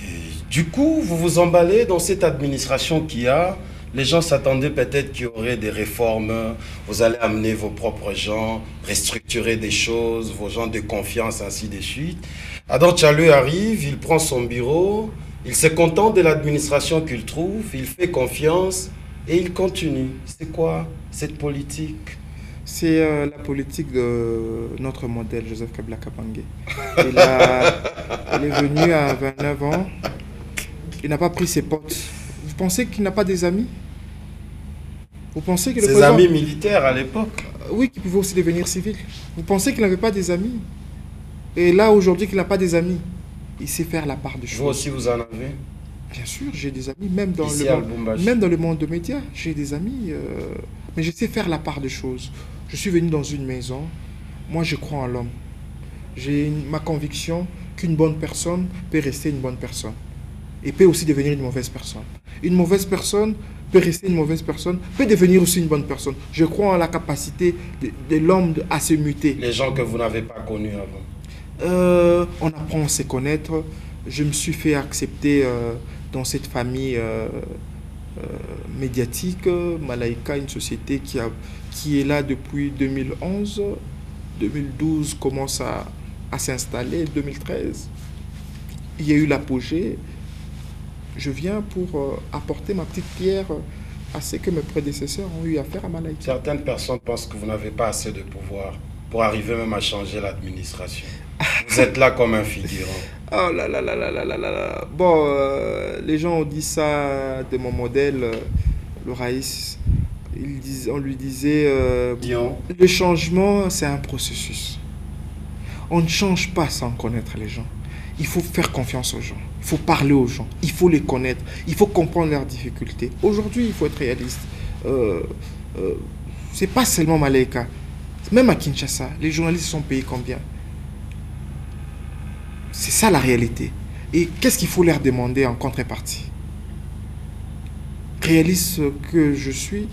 du coup, vous vous emballez dans cette administration qu'il y a. Les gens s'attendaient peut-être qu'il y aurait des réformes, vous allez amener vos propres gens, restructurer des choses, vos gens de confiance, ainsi de suite. Adam Tchaleu arrive, il prend son bureau, il se contente de l'administration qu'il trouve, il fait confiance et il continue. C'est quoi cette politique? C'est la politique de notre modèle, Joseph Kabila Kabange. Il est venu à 29 ans. Il n'a pas pris ses potes. Vous pensez qu'il n'a pas des amis? Vous pensez que le Ses président... amis militaires à l'époque? Oui, qui pouvaient aussi devenir civils. Vous pensez qu'il n'avait pas des amis? Et là, aujourd'hui, qu'il n'a pas des amis, il sait faire la part des choses. Vous aussi, vous en avez? Bien sûr, j'ai des amis, même dans, Ici, le à monde, Lubumbashi. même dans le monde de médias, j'ai des amis. Mais je sais faire la part des choses. Je suis venu dans une maison. Moi, je crois en l'homme. J'ai ma conviction qu'une bonne personne peut rester une bonne personne. Et peut aussi devenir une mauvaise personne. Une mauvaise personne peut rester une mauvaise personne, peut devenir aussi une bonne personne. Je crois en la capacité de l'homme à se muter. Les gens que vous n'avez pas connus avant? On apprend à se connaître. Je me suis fait accepter dans cette famille médiatique. Malaika, une société qui est là depuis 2011. 2012 commence à s'installer. 2013, il y a eu l'apogée. Je viens pour apporter ma petite pierre à ce que mes prédécesseurs ont eu à faire à Malaika. Certaines personnes pensent que vous n'avez pas assez de pouvoir pour arriver même à changer l'administration. Vous êtes là comme un figurant. Oh là là là là là là là. Bon, les gens ont dit ça de mon modèle, le Raïs. On lui disait, Dion. le changement, c'est un processus. On ne change pas sans connaître les gens. Il faut faire confiance aux gens. Il faut parler aux gens. Il faut les connaître. Il faut comprendre leurs difficultés. Aujourd'hui, il faut être réaliste. C'est pas seulement Malaika. Même à Kinshasa, les journalistes sont payés combien? C'est ça la réalité. Et qu'est-ce qu'il faut leur demander en contrepartie? Réaliste que je suis,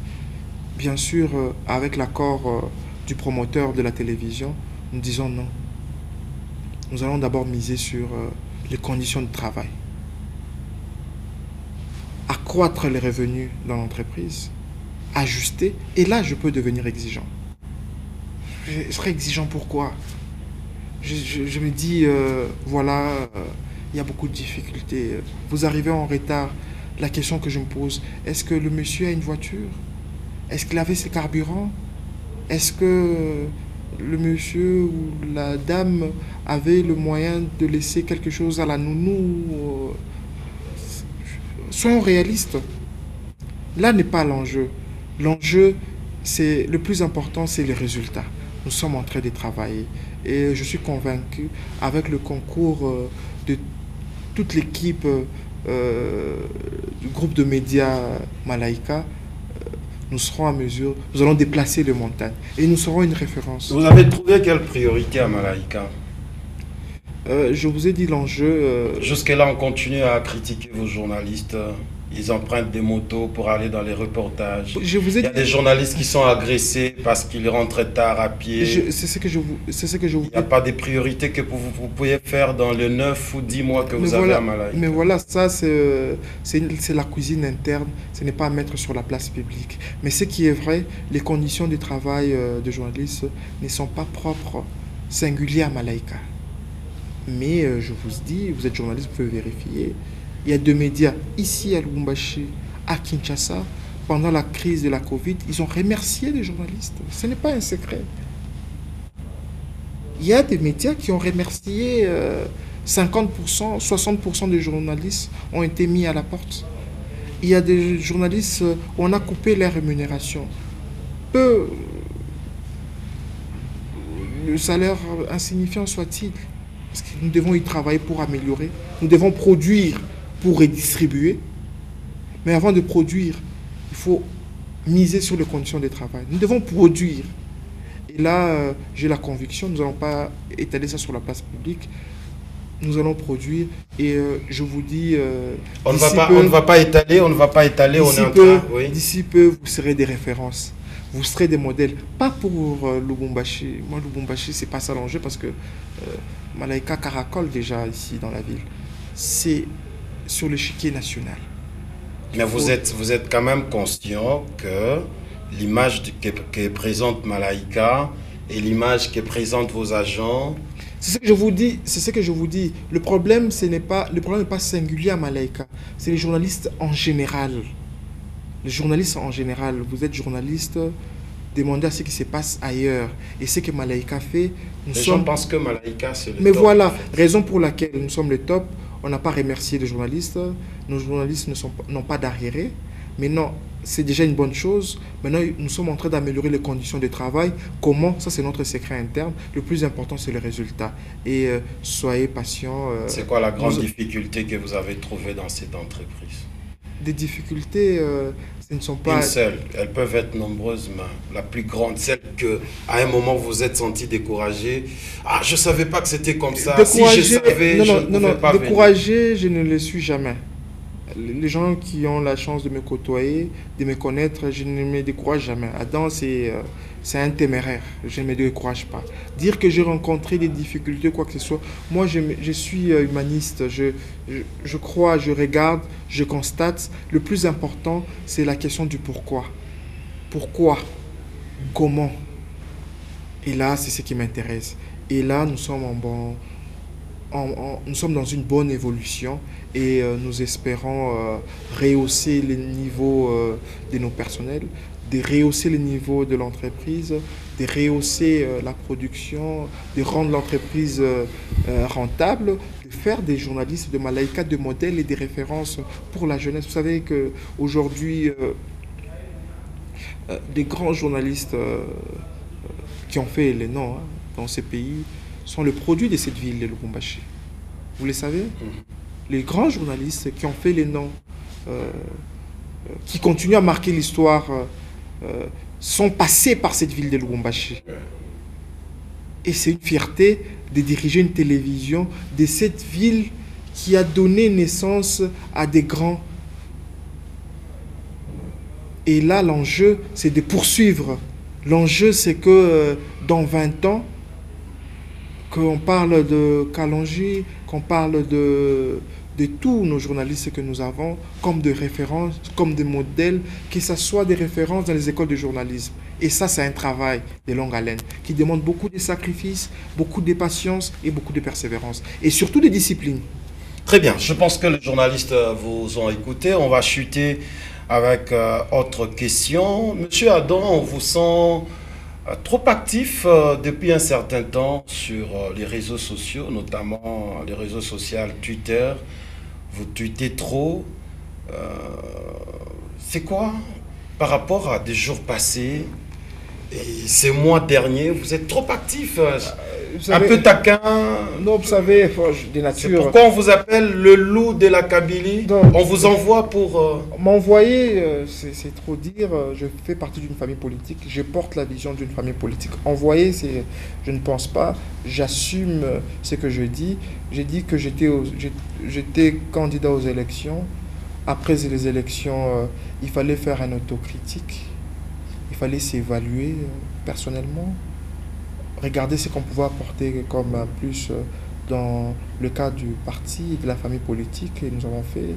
bien sûr, avec l'accord du promoteur de la télévision, nous disons non. Nous allons d'abord miser sur les conditions de travail. Accroître les revenus dans l'entreprise, ajuster, et là je peux devenir exigeant. Je serai exigeant pourquoi? Je me dis, voilà, il y a beaucoup de difficultés. Vous arrivez en retard. La question que je me pose, est-ce que le monsieur a une voiture? Est-ce qu'il avait ses carburants? Est-ce que le monsieur ou la dame avait le moyen de laisser quelque chose à la nounou? Soyons réalistes. Là n'est pas l'enjeu. L'enjeu, c'est le plus important, c'est les résultats. Nous sommes en train de travailler. Et je suis convaincu, avec le concours de toute l'équipe du groupe de médias Malaika, nous serons à mesure, nous allons déplacer les montagnes et nous serons une référence. Vous avez trouvé quelle priorité à Malaika? Je vous ai dit l'enjeu. Jusque-là, on continue à critiquer vos journalistes. Ils empruntent des motos pour aller dans les reportages. Il y a des journalistes qui sont agressés parce qu'ils rentrent tard à pied. C'est ce que je vous Il n'y a pas des priorités que vous pouvez faire dans les 9 ou 10 mois que vous avez à Malaika. Mais voilà, ça c'est la cuisine interne. Ce n'est pas à mettre sur la place publique. Mais ce qui est vrai, les conditions de travail de journalistes ne sont pas propres, singulières à Malaika. Mais je vous dis, vous êtes journaliste, vous pouvez vérifier. Il y a deux médias ici à Lubumbashi, à Kinshasa, pendant la crise de la Covid, ils ont remercié les journalistes. Ce n'est pas un secret. Il y a des médias qui ont remercié 50%, 60% des journalistes ont été mis à la porte. Il y a des journalistes où on a coupé leur rémunération. Peu, le salaire insignifiant soit-il, parce que nous devons y travailler pour améliorer. Nous devons produire pour redistribuer. Mais avant de produire, il faut miser sur les conditions de travail. Nous devons produire. Et là, j'ai la conviction, nous n'allons pas étaler ça sur la place publique. Nous allons produire. Et je vous dis... on ne va pas étaler, on est en train... Oui. D'ici peu, vous serez des références. Vous serez des modèles. Pas pour Lubumbashi. Moi, Lubumbashi, c'est pas ça l'enjeu parce que Malaika caracole déjà ici dans la ville. C'est sur l'échiquier national. Mais vous êtes quand même conscient que l'image que présente Malaika et l'image que présentent vos agents... C'est ce que je vous dis. C'est ce que je vous dis. Le problème n'est pas singulier à Malaika. C'est les journalistes en général. Les journalistes en général. Vous êtes journaliste, demandez à ce qui se passe ailleurs. Et ce que Malaika fait... Les gens pensent que Malaika, c'est le top. Mais voilà, raison pour laquelle nous sommes le top. on n'a pas remercié les journalistes. Nos journalistes n'ont pas d'arriérés. Mais non, c'est déjà une bonne chose. Maintenant, nous sommes en train d'améliorer les conditions de travail. Comment? Ça, c'est notre secret interne. Le plus important, c'est le résultat. Et soyez patients. C'est quoi la grande difficulté que vous avez trouvée dans cette entreprise? Des difficultés, ce ne sont pas... Une seule. Elles peuvent être nombreuses, mais la plus grande, celle que, à un moment, vous vous êtes senti découragé. Ah, je ne savais pas que c'était comme ça. Découragé, si je savais, non, je non, ne non, pouvais non, pas découragé, je ne le suis jamais. Les gens qui ont la chance de me côtoyer, de me connaître, je ne me décourage jamais. Adam, c'est un téméraire. Je ne me décourage pas. Dire que j'ai rencontré des difficultés, quoi que ce soit, moi, je suis humaniste. Je crois, je regarde, je constate. Le plus important, c'est la question du pourquoi. Pourquoi? Comment? Et là, c'est ce qui m'intéresse. Et là, nous sommes nous sommes dans une bonne évolution et nous espérons rehausser les niveaux de nos personnels, de rehausser les niveaux de l'entreprise, de rehausser la production, de rendre l'entreprise rentable, de faire des journalistes de Malaika de modèles et des références pour la jeunesse. Vous savez qu'aujourd'hui, des grands journalistes qui ont fait les noms dans ces pays sont le produit de cette ville de Lubumbashi. Vous le savez? Les grands journalistes qui ont fait les noms, qui continuent à marquer l'histoire, sont passés par cette ville de Lubumbashi. Et c'est une fierté de diriger une télévision de cette ville qui a donné naissance à des grands. Et là, l'enjeu, c'est de poursuivre. L'enjeu, c'est que dans 20 ans, qu'on parle de Kalonji, qu'on parle de tous nos journalistes que nous avons comme de références, comme des modèles, que ce soit des références dans les écoles de journalisme. Et ça, c'est un travail de longue haleine qui demande beaucoup de sacrifices, beaucoup de patience et beaucoup de persévérance. Et surtout de discipline. Très bien. Je pense que les journalistes vous ont écouté. On va chuter avec autre question. Monsieur Adam, on vous sent trop actif depuis un certain temps sur les réseaux sociaux, notamment les réseaux sociaux Twitter. Vous tweetez trop. C'est quoi par rapport à des jours passés et ces mois derniers? Vous êtes trop actif, un peu taquin. Non, vous savez, des natures. C'est pourquoi on vous appelle le loup de la Kabylie. On vous envoie pour... M'envoyer, c'est trop dire. Je fais partie d'une famille politique. Je porte la vision d'une famille politique. Envoyer, je ne pense pas. J'assume ce que je dis. J'ai dit que j'étais candidat aux élections. Après les élections, il fallait faire une autocritique. Il fallait s'évaluer personnellement. Regarder ce qu'on pouvait apporter comme plus dans le cadre du parti, de la famille politique. Et nous avons fait.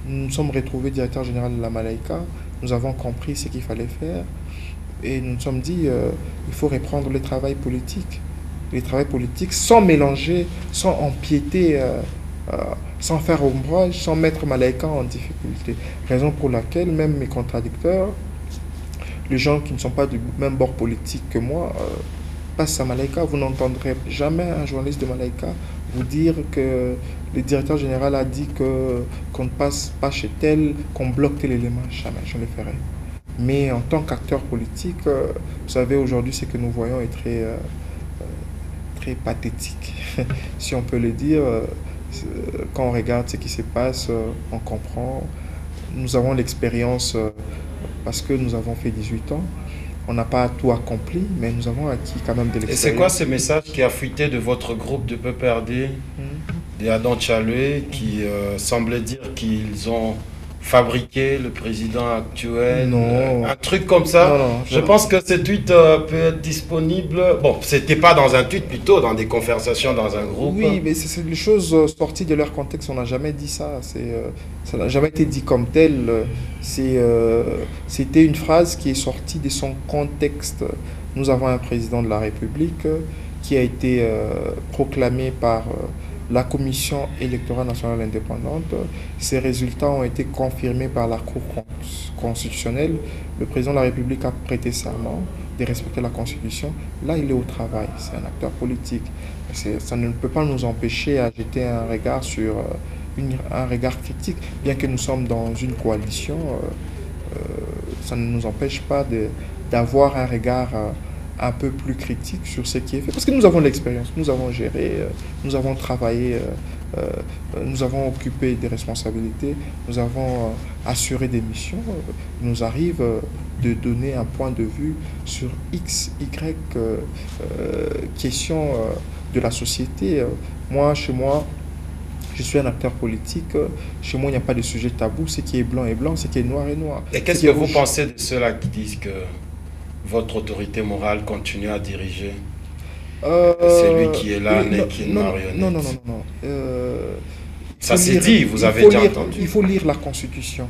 Nous nous sommes retrouvés directeur général de la Malaika. Nous avons compris ce qu'il fallait faire. Et nous nous sommes dit, il faut reprendre le travail politique. Le travail politique sans mélanger, sans empiéter, sans faire ombrage, sans mettre Malaika en difficulté. Raison pour laquelle même mes contradicteurs, les gens qui ne sont pas du même bord politique que moi, passe à Malaika. Vous n'entendrez jamais un journaliste de Malaika vous dire que le directeur général a dit qu'on ne passe pas chez tel, qu'on bloque tel élément. Jamais, je le ferai. Mais en tant qu'acteur politique, vous savez, aujourd'hui, ce que nous voyons est très pathétique, si on peut le dire. Quand on regarde ce qui se passe, on comprend. Nous avons l'expérience parce que nous avons fait 18 ans. On n'a pas tout accompli, mais nous avons acquis quand même de l'expérience. Et c'est quoi ce message qui a fuité de votre groupe de PPRD, des Adam Tchaloué, qui semblait dire qu'ils ont fabriqué le président actuel? Non. Un truc comme ça. Non, je pense que ce tweet peut être disponible. Bon, c'était pas dans un tweet, plutôt dans des conversations dans un groupe. Oui, mais c'est des choses sorties de leur contexte. On n'a jamais dit ça. Ça n'a jamais été dit comme tel. C'était une phrase qui est sortie de son contexte. Nous avons un président de la République qui a été proclamé par la Commission électorale nationale indépendante. Ces résultats ont été confirmés par la Cour constitutionnelle. Le président de la République a prêté serment de respecter la Constitution. Là, il est au travail. C'est un acteur politique. Ça ne peut pas nous empêcher à jeter un regard sur un regard critique. Bien que nous sommes dans une coalition, ça ne nous empêche pas d'avoir un regard un peu plus critique sur ce qui est fait. Parce que nous avons l'expérience, nous avons géré, nous avons travaillé, nous avons occupé des responsabilités, nous avons assuré des missions. Il nous arrive de donner un point de vue sur X, Y question de la société. Moi, chez moi, je suis un acteur politique. Chez moi, il n'y a pas de sujet tabou. Ce qui est blanc est blanc, ce qui est noir est noir. Et qu'est-ce que vous pensez de ceux-là qui disent que votre autorité morale continue à diriger? C'est lui qui est là, n'est qu'une marionnette. Non. Ça s'est dit, vous avez déjà entendu. Il faut lire la Constitution.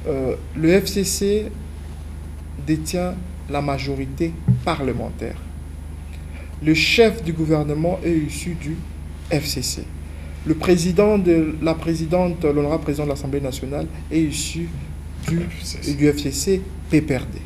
Le FCC détient la majorité parlementaire. Le chef du gouvernement est issu du FCC. Le président la présidente, l'honorable président de l'Assemblée nationale est issu du FCC PPRD.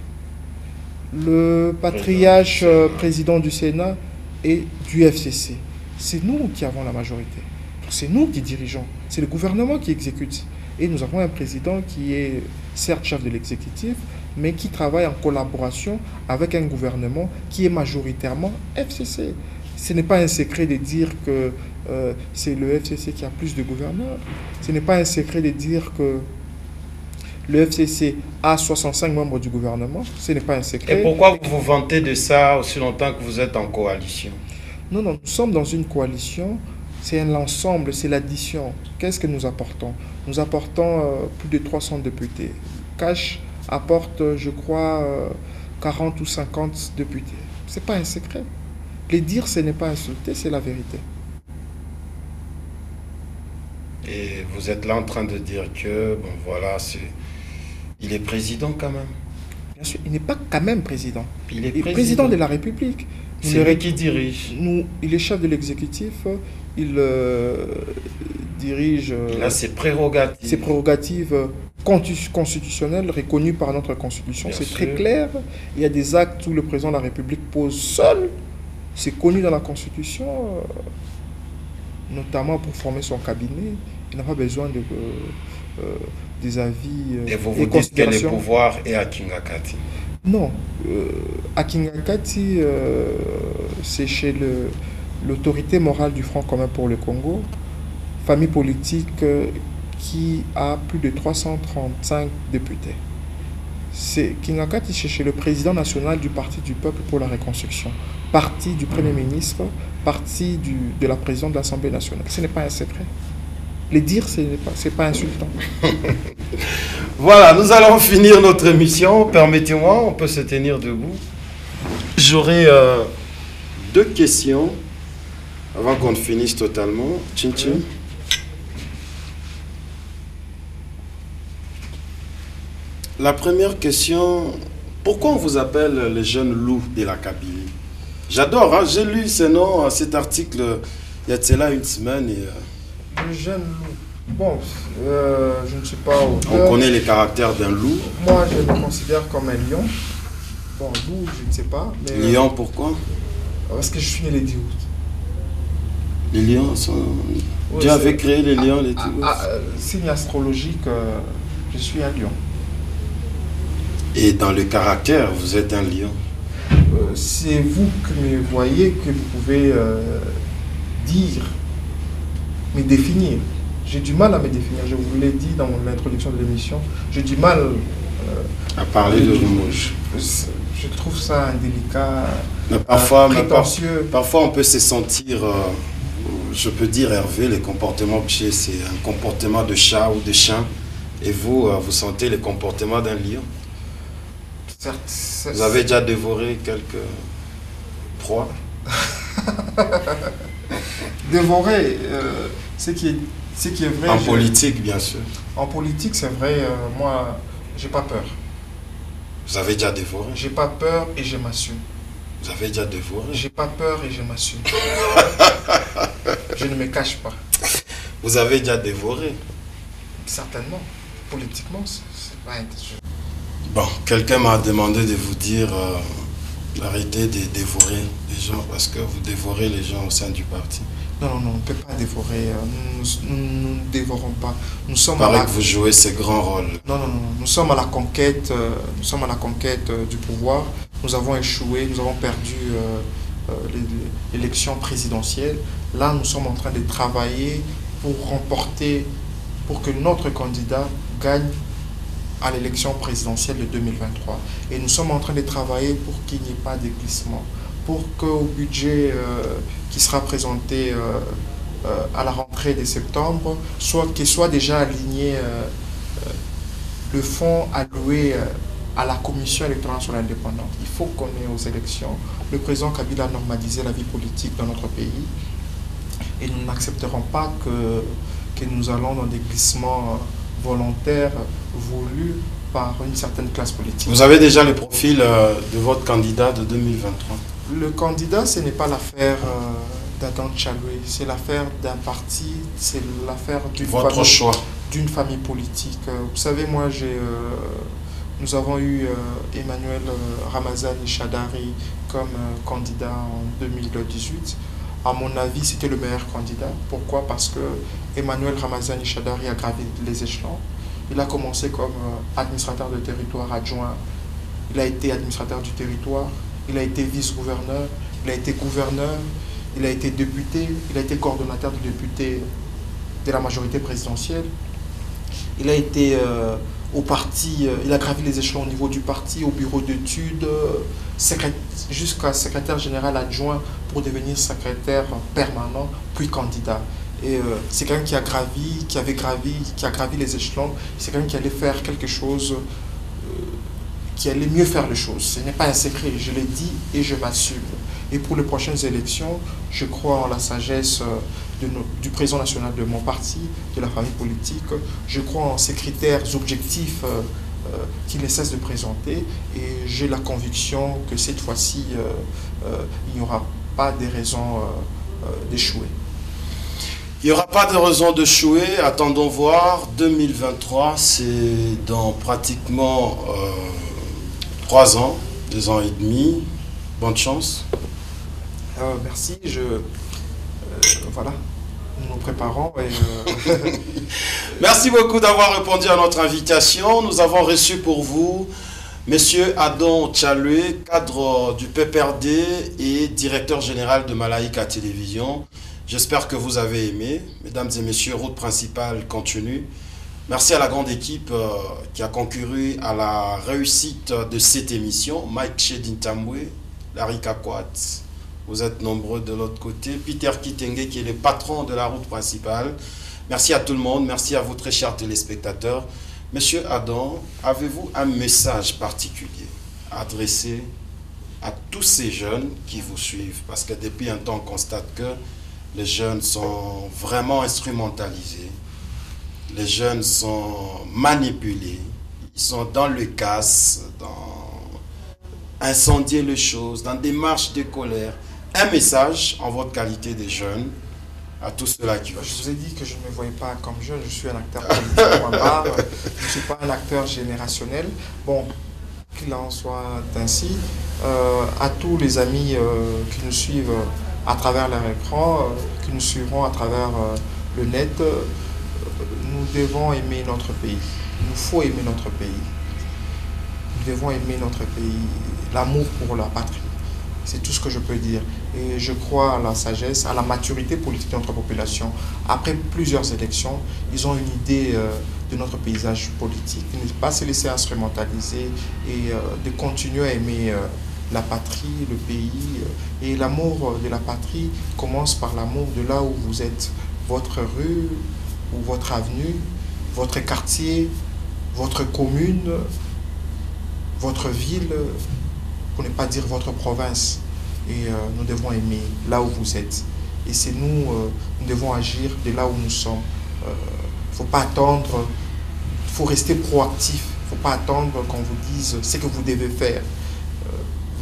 Le patriarche président du Sénat est du FCC. C'est nous qui avons la majorité. C'est nous qui dirigeons. C'est le gouvernement qui exécute. Et nous avons un président qui est certes chef de l'exécutif, mais qui travaille en collaboration avec un gouvernement qui est majoritairement FCC. Ce n'est pas un secret de dire que c'est le FCC qui a plus de gouverneurs. Ce n'est pas un secret de dire que le FCC a 65 membres du gouvernement. Ce n'est pas un secret. Et pourquoi vous vous vantez de ça aussi longtemps que vous êtes en coalition? Non, nous sommes dans une coalition. C'est l'ensemble, c'est l'addition. Qu'est-ce que nous apportons? Nous apportons plus de 300 députés. Cash apporte, je crois, 40 ou 50 députés. Ce n'est pas un secret. Les dire, ce n'est pas insulter, c'est la vérité. Et vous êtes là en train de dire que, bon voilà, il est président quand même. Bien sûr, il n'est pas quand même président. Il est président de la République. C'est lui qui dirige. Il est chef de l'exécutif, il dirige... Il a ses prérogatives. Ses prérogatives constitutionnelles reconnues par notre Constitution. C'est très clair. Il y a des actes où le président de la République pose seul. C'est connu dans la Constitution, notamment pour former son cabinet. Il n'a pas besoin des avis et vous dites que le pouvoir est à Kingakati? Non. À Kingakati, c'est chez l'autorité morale du Front commun pour le Congo, famille politique qui a plus de 335 députés. Kingakati, c'est chez le président national du Parti du Peuple pour la Reconstruction, parti du Premier ministre, parti de la présidente de l'Assemblée nationale. Ce n'est pas un secret. Les dire, ce n'est pas insultant. Voilà, nous allons finir notre émission. Permettez-moi, on peut se tenir debout. J'aurai 2 questions avant qu'on finisse totalement. Tchin tchin. La première question, pourquoi on vous appelle les jeunes loups de la Kabylie? J'adore, hein? J'ai lu cet article il y a de cela une semaine. Les jeunes loups. Bon, je ne suis pas auteur. On connaît les caractères d'un loup. Moi, je me considère comme un lion. Bon, loup, je ne sais pas. Mais, lion, pourquoi? Parce que je suis né les 10 août. Les lions sont... Oui, Dieu avait créé les lions les 10 août. Signe astrologique, je suis un lion. Et dans le caractère, vous êtes un lion? C'est vous qui me voyez, que vous pouvez dire, me définir. J'ai du mal à me définir. Je vous l'ai dit dans l'introduction de l'émission. J'ai du mal à parler de Limoges. Je trouve ça indélicat, mais parfois, prétentieux. Parfois, on peut se sentir, je peux dire, Hervé, les comportements que j'ai, c'est un comportement de chat ou de chien. Et vous, vous sentez le comportement d'un lion? Vous avez déjà dévoré quelques proies? Dévorer, ce qui est vrai. En politique, bien sûr. En politique, c'est vrai, moi, j'ai pas peur. Vous avez déjà dévoré? J'ai pas peur et je m'assume. Vous avez déjà dévoré? J'ai pas peur et je m'assume. Je ne me cache pas. Vous avez déjà dévoré? Certainement. Politiquement, c'est pas intéressant. Bon, quelqu'un m'a demandé de vous dire d'arrêter de dévorer les gens parce que vous dévorez les gens au sein du parti. Non, non, non, on ne peut pas dévorer. Nous ne dévorons pas. Nous Il sommes paraît que vous jouez ces grands rôles. Non, non, non. Nous sommes à la conquête. Nous sommes à la conquête du pouvoir. Nous avons échoué. Nous avons perdu l'élection présidentielle. Là, nous sommes en train de travailler pour remporter, pour que notre candidat gagne à l'élection présidentielle de 2023. Et nous sommes en train de travailler pour qu'il n'y ait pas de glissement, pour qu'au budget qui sera présenté à la rentrée de septembre, qu'il soit déjà aligné le fonds alloué à la Commission électorale nationale indépendante. Il faut qu'on ait aux élections. Le président Kabila a normalisé la vie politique dans notre pays et nous n'accepterons pas que nous allons dans des glissements volontaires voulus par une certaine classe politique. Vous avez déjà le profil de votre candidat de 2023? Le candidat, ce n'est pas l'affaire d'Adam Tchaloué, c'est l'affaire d'un parti, c'est l'affaire d'une famille politique. Vous savez, moi, nous avons eu Emmanuel Ramazani Shadari comme candidat en 2018. À mon avis, c'était le meilleur candidat. Pourquoi? Parce que Emmanuel Ramazani Shadari a gravi les échelons. Il a commencé comme administrateur de territoire adjoint. Il a été administrateur du territoire. Il a été vice-gouverneur. Il a été gouverneur. Il a été député. Il a été coordonnateur du député de la majorité présidentielle. Il a été au parti, il a gravi les échelons au niveau du parti, au bureau d'études, jusqu'à secrétaire général adjoint pour devenir secrétaire permanent, puis candidat. Et c'est quelqu'un qui a gravi les échelons, c'est quelqu'un qui allait faire quelque chose, qui allait mieux faire les choses. Ce n'est pas un secret, je l'ai dit et je m'assume. Et pour les prochaines élections, je crois en la sagesse du président national de mon parti, de la famille politique. Je crois en ces critères objectifs qu'il ne cesse de présenter. Et j'ai la conviction que cette fois-ci, il n'y aura pas de raison d'échouer. Il n'y aura pas de raison d'échouer. Attendons voir. 2023, c'est dans pratiquement 3 ans, 2 ans et demi. Bonne chance. Merci. Voilà, nous nous préparons. Merci beaucoup d'avoir répondu à notre invitation. Nous avons reçu pour vous Monsieur Adam Tchaloué, cadre du PPRD et directeur général de Malaika Télévision. J'espère que vous avez aimé. Mesdames et messieurs, route principale continue. Merci à la grande équipe qui a concouru à la réussite de cette émission. Mike Chedintambwe, Larry Kakwat. Vous êtes nombreux de l'autre côté. Peter Kitenge qui est le patron de la route principale. Merci à tout le monde. Merci à vous très chers téléspectateurs. Monsieur Adam, avez-vous un message particulier à adresser à tous ces jeunes qui vous suivent? Parce que depuis un temps, on constate que les jeunes sont vraiment instrumentalisés. Les jeunes sont manipulés. Ils sont dans le casse, dans incendier les choses, dans des marches de colère. Un message en votre qualité de jeunes à tous ceux-là qui vous... Je vous ai dit que je ne me voyais pas comme jeune, je suis un acteur politique, point barre. Je ne suis pas un acteur générationnel. Bon, qu'il en soit ainsi, à tous les amis qui nous suivent à travers leur écran, qui nous suivront à travers le net, nous devons aimer notre pays. Il nous faut aimer notre pays. Nous devons aimer notre pays, l'amour pour la patrie. C'est tout ce que je peux dire. Et je crois à la sagesse, à la maturité politique de notre population. Après plusieurs élections, ils ont une idée de notre paysage politique, de ne pas se laisser instrumentaliser et de continuer à aimer la patrie, le pays. Et l'amour de la patrie commence par l'amour de là où vous êtes. Votre rue ou votre avenue, votre quartier, votre commune, votre ville, pour ne pas dire votre province. Et nous devons aimer là où vous êtes. Et c'est nous devons agir de là où nous sommes. Il ne faut pas attendre, il faut rester proactif. Il ne faut pas attendre qu'on vous dise ce que vous devez faire.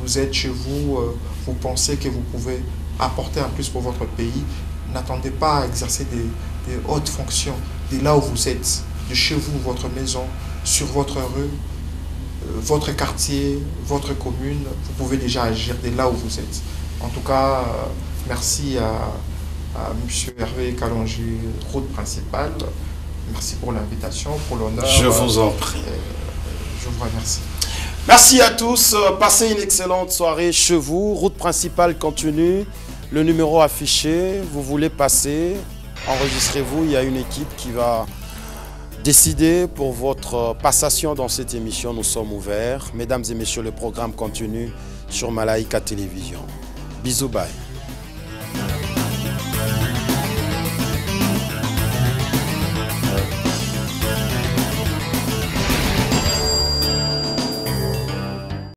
Vous êtes chez vous, vous pensez que vous pouvez apporter un plus pour votre pays. N'attendez pas à exercer des hautes fonctions de là où vous êtes, de chez vous, votre maison, sur votre rue, votre quartier, votre commune. Vous pouvez déjà agir de là où vous êtes. En tout cas, merci à M. Hervé Kalonji, route principale. Merci pour l'invitation, pour l'honneur. Je vous en prie. Je vous remercie. Merci à tous. Passez une excellente soirée chez vous. Route principale continue. Le numéro affiché, vous voulez passer, enregistrez-vous. Il y a une équipe qui va décider pour votre passation dans cette émission. Nous sommes ouverts. Mesdames et messieurs, le programme continue sur Malaika Télévision. Bisous, bye.